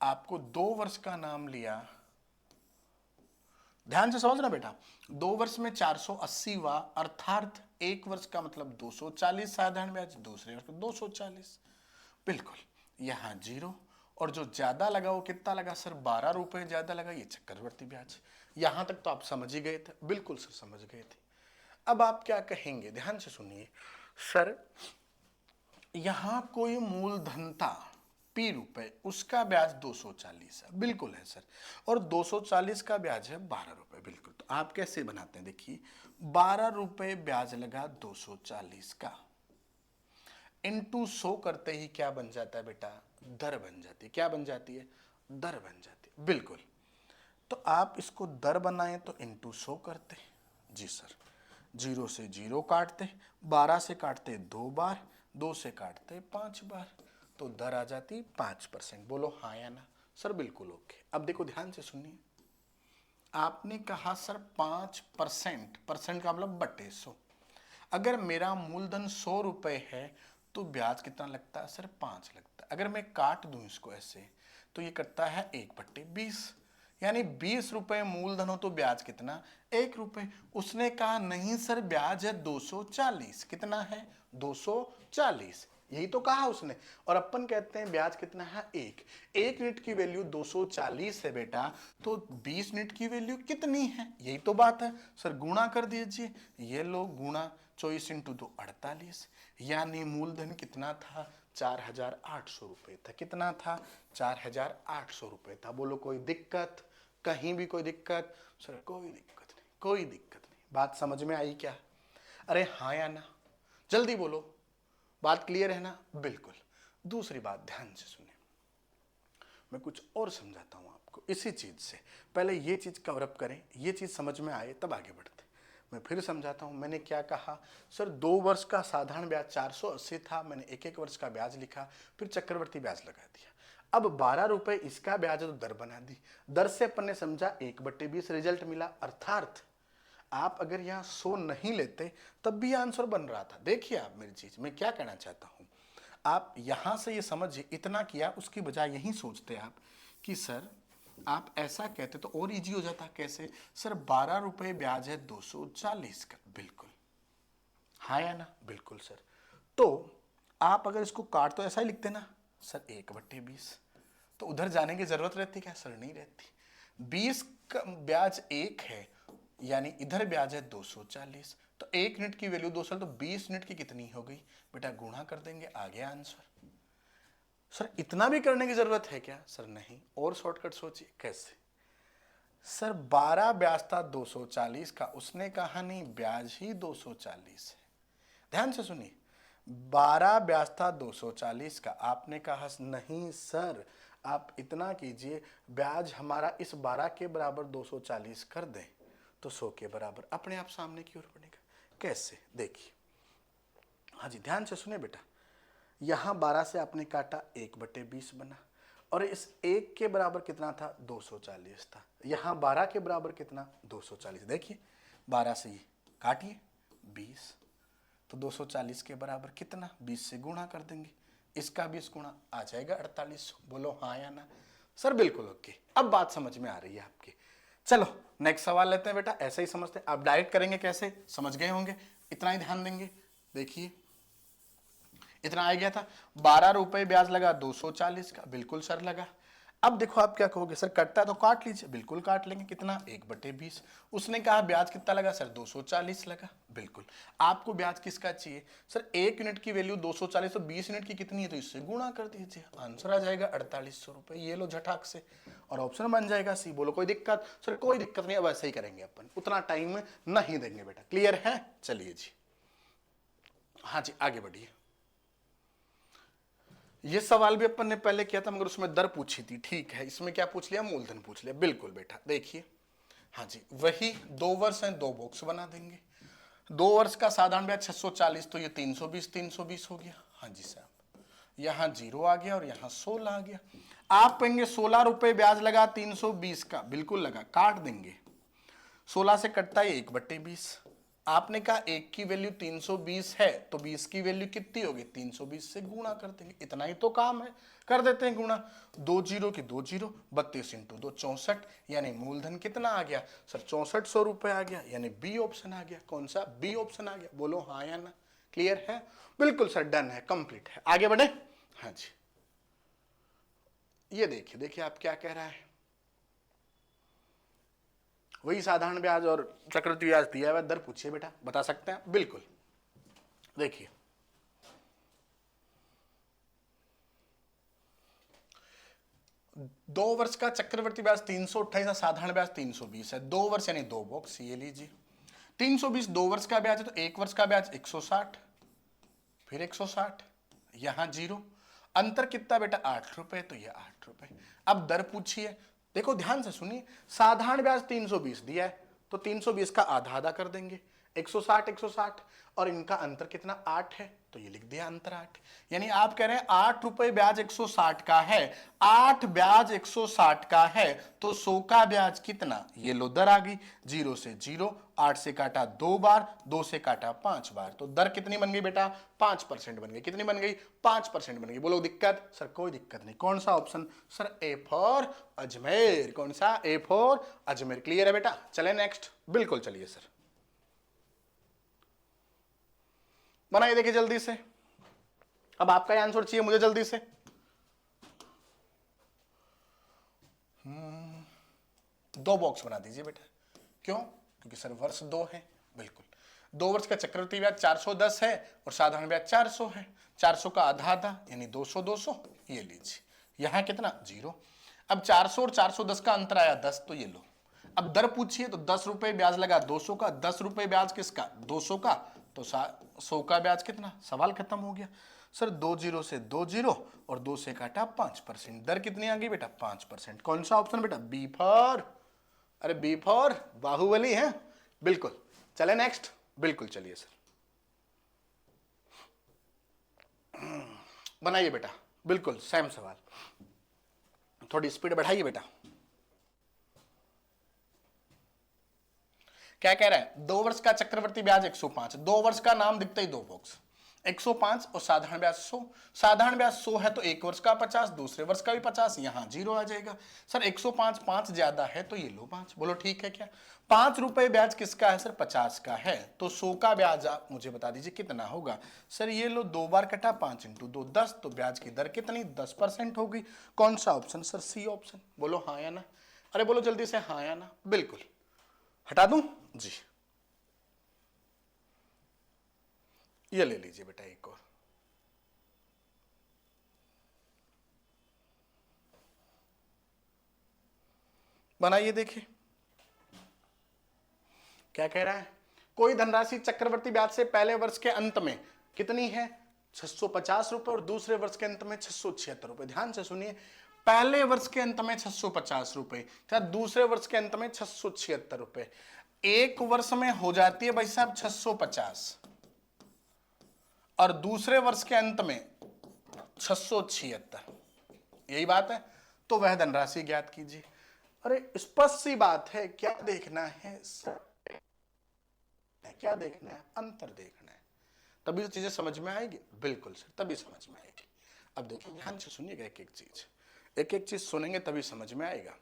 आपको 2 वर्ष का नाम लिया, ध्यान से समझना बेटा। 2 वर्ष में 480 हुआ, अर्थात 1 वर्ष का मतलब 240 साधारण ब्याज, दूसरे वर्ष का 240। बिल्कुल यहां 0, और जो ज्यादा लगा वो कितना लगा? सर 12 रुपए ज्यादा लगा, ये चक्रवर्ती ब्याज। यहां तक तो आप समझ ही गए थे। बिल्कुल सर समझ गए थे। अब आप क्या कहेंगे, ध्यान से सुनिए। सर यहां कोई मूलधन था P रुपए, उसका ब्याज 240 है। बिल्कुल है सर। और 240 का ब्याज है 12 रुपए। बिल्कुल। तो आप कैसे बनाते हैं? देखिए 12 रुपए ब्याज लगा 240 का, इंटू 100 करते ही क्या बन जाता है बेटा, दर बन जाती है। क्या बन जाती है, दर बन जाती है, बिल्कुल। तो आप इसको दर बनाएं तो इंटू 100 करते, जी सर। 0 से 0 काटते, 12 से काटते 2 बार, 2 से काटते 5 बार, तो दर आ जाती 5%। बोलो हाँ या ना। सर बिल्कुल ओके। अब देखो ध्यान से सुनिए, आपने कहा सर 5%, परसेंट का मतलब बटे 100। अगर मेरा मूलधन 100 रुपए है तो ब्याज कितना लगता है सर, 5 लगता है। अगर मैं काट दूं इसको ऐसे तो ये करता है 1/20, यानी 20 रुपए मूलधन हो तो ब्याज कितना, 1 रुपए। उसने कहा नहीं सर ब्याज है 240, कितना है 240, यही तो कहा उसने। और अपन कहते हैं ब्याज कितना है, 1 यूनिट की वैल्यू 240 है बेटा, तो 20 यूनिट की वैल्यू कितनी है, यही तो बात है। सर गुणा कर दीजिए, ये लो गुणा 24 इंटू 2 48, यानी मूलधन कितना था, 4800 रुपए था। कितना था, 4800 रुपए था। बोलो कोई दिक्कत, कहीं भी कोई दिक्कत, सर कोई दिक्कत नहीं, कोई दिक्कत नहीं। बात समझ में आई क्या, अरे हाँ या ना, जल्दी बोलो, बात क्लियर है ना, बिल्कुल। दूसरी बात ध्यान से सुनिए, मैं कुछ और समझाता हूं आपको इसी चीज से। पहले ये चीज कवर अप करें, ये चीज समझ में आए तब आगे बढ़ते। मैं फिर समझाता हूं, मैंने क्या कहा सर, 2 वर्ष का साधारण ब्याज 480 था, मैंने 1-1 वर्ष का ब्याज लिखा, फिर चक्रवर्ती ब्याज लगा दिया। अब 12 रुपए इसका ब्याज है तो दर बना दी, दर से अपन ने समझा 1/20 रिजल्ट मिला। अर्थात आप अगर यहाँ 100 नहीं लेते तब भी आंसर बन रहा था। देखिए आप मेरी चीज, मैं क्या कहना चाहता हूं, आप यहां से ये समझिए, इतना किया उसकी बजाय यही सोचते आप कि सर आप ऐसा कहते तो और इजी हो जाता। कैसे सर, 12 रुपए ब्याज है 240 का, बिल्कुल हाँ या ना, बिल्कुल सर। तो आप अगर इसको काट तो ऐसा ही लिखते ना सर, 1/20, तो उधर जाने की जरूरत रहती क्या, सर नहीं रहती। 20 का ब्याज 1 है, यानी इधर ब्याज है 240, तो 1 यूनिट की वैल्यू 200, तो 20 यूनिट की कितनी हो गई बेटा, गुणा कर देंगे, आ गया आंसर। सर इतना भी करने की जरूरत है क्या, सर नहीं, और शॉर्टकट सोचिए कैसे। सर 12 ब्याज था 240 का, उसने कहा नहीं ब्याज ही 240 है। ध्यान से सुनिए, 12 ब्याज था 240 का, आपने कहा नहीं सर आप इतना कीजिए, ब्याज हमारा इस 12 के बराबर 240 कर दें तो 100 के बराबर अपने आप सामने की ओर बनेगा। कैसे, देखिए, हाँ जी ध्यान से सुने बेटा, यहां 12 से आपने काटा 1/20 बना, और इस 1 के बराबर कितना था, 240 था। यहां 12 के बराबर कितना, 240। देखिए 12 से ये काटिए 20, तो 240 के बराबर कितना, 20 से गुणा कर देंगे, इसका 20 गुणा आ जाएगा 4800। बोलो हाँ या ना, सर बिल्कुल ओके। अब बात समझ में आ रही है आपकी। चलो नेक्स्ट सवाल लेते हैं बेटा, ऐसे ही समझते हैं। आप डायरेक्ट करेंगे कैसे, समझ गए होंगे, इतना ही ध्यान देंगे। देखिए इतना आ गया था, 12 रुपए ब्याज लगा 240 का, बिल्कुल सर लगा। अब देखो आप क्या कहोगे, सर कटता है तो काट लीजिए, बिल्कुल काट लेंगे, कितना 1/20। उसने कहा ब्याज कितना लगा सर, 240 लगा, बिल्कुल। आपको ब्याज किसका चाहिए सर, 1 यूनिट की वैल्यू 240, तो 20 यूनिट की कितनी है, तो इससे गुणा कर दीजिए, आंसर आ जाएगा 4800 रुपए। ये लो झटाक से, और ऑप्शन बन जाएगा सी। बोलो कोई दिक्कत, सर कोई दिक्कत नहीं, अब ऐसे ही करेंगे अपन, उतना टाइम नहीं देंगे बेटा, क्लियर है। चलिए जी, हाँ जी आगे बढ़िए। ये सवाल भी अपन ने पहले किया था, मगर उसमें दर पूछी थी, ठीक है। इसमें क्या पूछ लिया, मूलधन पूछ लिया, बिल्कुल बेटा। देखिए हाँ जी, वही 2 वर्ष हैं, 2 बॉक्स बना देंगे। 2 वर्ष का साधारण ब्याज 640, तो ये 320 हो गया। हाँ जी साहब, यहाँ 0 आ गया और यहाँ 16 आ गया। आप कहेंगे 16 रुपए ब्याज लगा 320 का, बिल्कुल लगा, काट देंगे, 16 से कटता है 1/20। आपने कहा 1 की वैल्यू 320 है, तो 20 की वैल्यू कितनी होगी, 320 से गुणा कर देंगे, इतना ही तो काम है, कर देते हैं गुणा। 2 जीरो की 2 जीरो, 32 इंटू 2 64, यानी मूलधन कितना आ गया सर, 6400 रुपए आ गया, यानी बी ऑप्शन आ गया। कौन सा, बी ऑप्शन आ गया। बोलो हाँ या ना, क्लियर है, बिल्कुल सर, डन है, कंप्लीट है। आगे बढ़े, हाँ जी, ये देखिए, देखिए आप क्या कह रहा है, वही साधारण ब्याज और चक्रवृद्धि ब्याज दिया हुआ, दर पूछिए बेटा, बता सकते हैं, बिल्कुल। देखिए 2 वर्ष का चक्रवृद्धि ब्याज 328 है, साधारण ब्याज 320 है। 2 वर्ष यानी 2 बॉक्स, ये लीजिए। 320 2 वर्ष का ब्याज है तो 1 वर्ष का ब्याज 160, फिर 160, यहां 0, अंतर कितना बेटा 8 रुपए, तो ये 8 रुपए। अब दर पूछिए, देखो ध्यान से सुनिए, साधारण ब्याज 320 दिया है तो 320 का आधा आधा कर देंगे, 160 160, और इनका अंतर कितना 8 है तो ये लिख दिया अंतर 8। यानी आप कह रहे हैं 8 रुपए ब्याज 160 का है, 8 ब्याज 160 का है तो 100 का ब्याज कितना, ये लो दर आ गई, 0 से 0, 8 से काटा 2 बार, 2 से काटा 5 बार, तो दर कितनी बन गई बेटा 5% बन गई। कितनी बन गई 5% बन गई। बोलो दिक्कत, सर कोई दिक्कत नहीं। कौन सा option, sir A for Ajmer. कौन सा, ए फॉर अजमेर। क्लियर है बेटा, चले नेक्स्ट। बिल्कुल चलिए सर, बनाइए देखिए जल्दी से। अब आपका आंसर चाहिए मुझे जल्दी से। दो बॉक्स बना दीजिए बेटा। क्यों, क्योंकि सर वर्ष 2 है। बिल्कुल, 2 वर्ष का चक्रवृद्धि ब्याज 410 है और साधारण ब्याज 400 है। 400 का आधा आधा यानी 200 200, ये लीजिए। यहां कितना 0। अब 400 और 410 का अंतर आया 10, तो ये लो। अब दर पूछिए तो 10 रुपए ब्याज लगा 200 का, 10 रुपए ब्याज किसका 200 का, तो 100 का ब्याज कितना, सवाल खत्म हो गया। सर 2 0 से 2 0 और 2 से काटा 5%, दर कितनी आ गई बेटा 5%। कौन सा ऑप्शन बेटा, बी फॉर, अरे बी फॉर बाहुबली है। बिल्कुल, चले नेक्स्ट। बिल्कुल चलिए सर, बनाइए बेटा। बिल्कुल सेम सवाल, थोड़ी स्पीड बढ़ाइए बेटा। क्या कह रहा है, 2 वर्ष का चक्रवर्ती ब्याज 105, 2 वर्ष का नाम दिखता ही 2 बॉक्स, 105 और साधारण ब्याज 100। साधारण ब्याज 100 है तो 1 वर्ष का 50, दूसरे वर्ष का भी 50, यहां 0 आ जाएगा। सर 105 5 ज्यादा है तो ये लो 5। बोलो ठीक है क्या। 5 रुपए ब्याज किसका है सर 50 का है, तो 100 का ब्याज आप मुझे बता दीजिए कितना होगा। सर ये लो 2 बार कटा 5 × 2 10, तो ब्याज की दर कितनी 10% होगी। कौन सा ऑप्शन, सर सी ऑप्शन। बोलो हाँ या ना, अरे बोलो जल्दी से हाँ या ना। बिल्कुल, हटा दूं जी, ये ले लीजिए बेटा एक और। बनाइए देखिए क्या कह रहा है। कोई धनराशि चक्रवर्ती ब्याज से पहले वर्ष के अंत में कितनी है 650 रुपए और दूसरे वर्ष के अंत में 676 रुपए। ध्यान से सुनिए, पहले वर्ष के अंत में 650 रुपए, दूसरे वर्ष के अंत में 676 रुपए। एक वर्ष में हो जाती है भाई साहब 650 और दूसरे वर्ष के अंत में 676, यही बात है। तो वह धनराशि ज्ञात कीजिए। अरे स्पष्ट सी बात है, क्या देखना है सर, क्या देखना है, अंतर देखना है, तभी तो चीजें समझ में आएगी। बिल्कुल सर, तभी समझ में आएगी। अब देखिए ध्यान से सुनिएगा, एक एक चीज सुनेंगे तभी समझ में आएगा।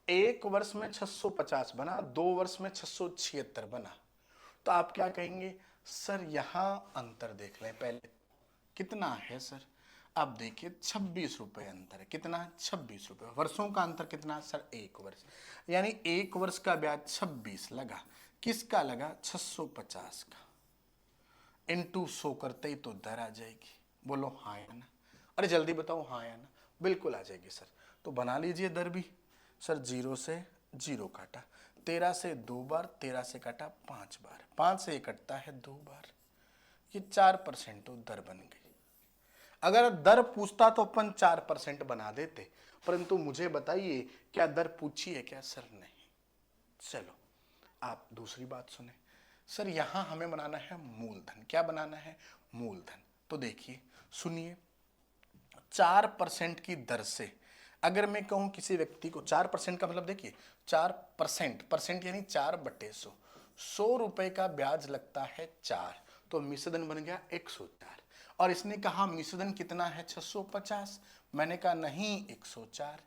एक वर्ष में 650 बना, 2 वर्ष में 676 बना, तो आप क्या कहेंगे सर यहां अंतर देख लें पहले कितना है सर। अब देखिए 26 रुपए अंतर है, कितना है 26 रुपए। वर्षों का अंतर कितना सर 1 वर्ष, यानी 1 वर्ष का ब्याज 26 लगा, किसका लगा 650 का, इंटू 100 करते ही तो दर आ जाएगी। बोलो हाँ या ना, अरे जल्दी बताओ हाँ या ना। बिल्कुल आ जाएगी सर, तो बना लीजिए दर भी। सर 0 से 0 काटा, 13 से 2 बार, 13 से काटा 5 बार, 5 से कटता है 2 बार, ये 4% तो दर बन गई। अगर दर पूछता तो अपन 4% बना देते, परंतु मुझे बताइए क्या दर पूछी है क्या, सर नहीं। चलो आप दूसरी बात सुने। सर यहां हमें बनाना है मूलधन, क्या बनाना है मूलधन। तो देखिए सुनिए, 4% की दर से अगर मैं कहूं किसी व्यक्ति को, 4% का मतलब देखिए 4%, परसेंट यानी 4/100, 100 रुपए का ब्याज लगता है 4, तो मिश्रधन बन गया 104। और इसने कहा मिश्रधन कितना है 650, मैंने कहा नहीं 104,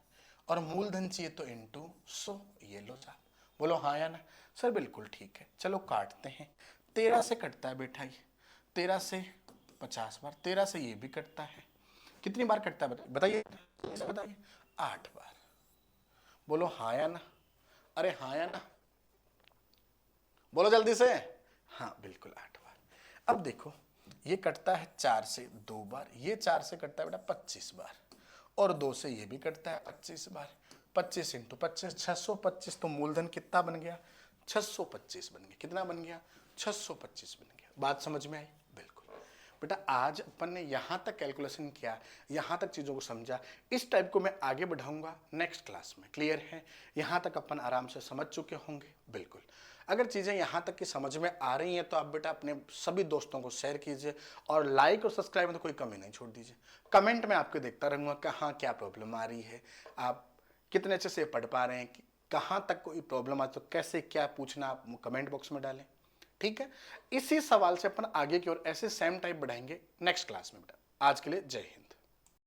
और मूलधन चाहिए तो इंटू 100, ये लो साहब। बोलो हाँ या ना। सर बिल्कुल ठीक है, चलो काटते हैं। 13 से कटता है बेटा ये, 13 से 50 बार, 13 से ये भी कटता है, कितनी बार कटता है बताइए बताइए 8 बार। बोलो हाँ या ना, अरे हाँ या ना, बोलो जल्दी से। हाँ बिल्कुल 8 बार। अब देखो ये कटता है 4 से 2 बार, ये 4 से कटता है बेटा 25 बार, और 2 से ये भी कटता है 25 बार। 25 × 25 625, तो मूलधन कितना बन गया 625 बन गया। कितना बन गया? 625 बन गया। बात समझ में आई? बिल्कुल बेटा, आज अपन ने यहां तक कैलकुलेशन किया, यहां तक चीजों को समझा। इस टाइप को मैं आगे बढ़ाऊंगा नेक्स्ट क्लास में। क्लियर है? यहां तक अपन आराम से समझ चुके होंगे। बिल्कुल, अगर चीजें यहां तक की समझ में आ रही हैं तो आप बेटा अपने सभी दोस्तों को शेयर कीजिए और लाइक और सब्सक्राइब में तो कोई कमी नहीं छोड़ दीजिए। कमेंट में आपको देखता रहूंगा कहाँ क्या प्रॉब्लम आ रही है, आप कितने अच्छे से पढ़ पा रहे हैं, कहाँ तक कोई प्रॉब्लम आ तो कैसे क्या पूछना आप कमेंट बॉक्स में डालें। ठीक है, इसी सवाल से अपन आगे की ओर ऐसे सेम टाइप बढ़ाएंगे नेक्स्ट क्लास में बेटा। आज के लिए जय हिंद।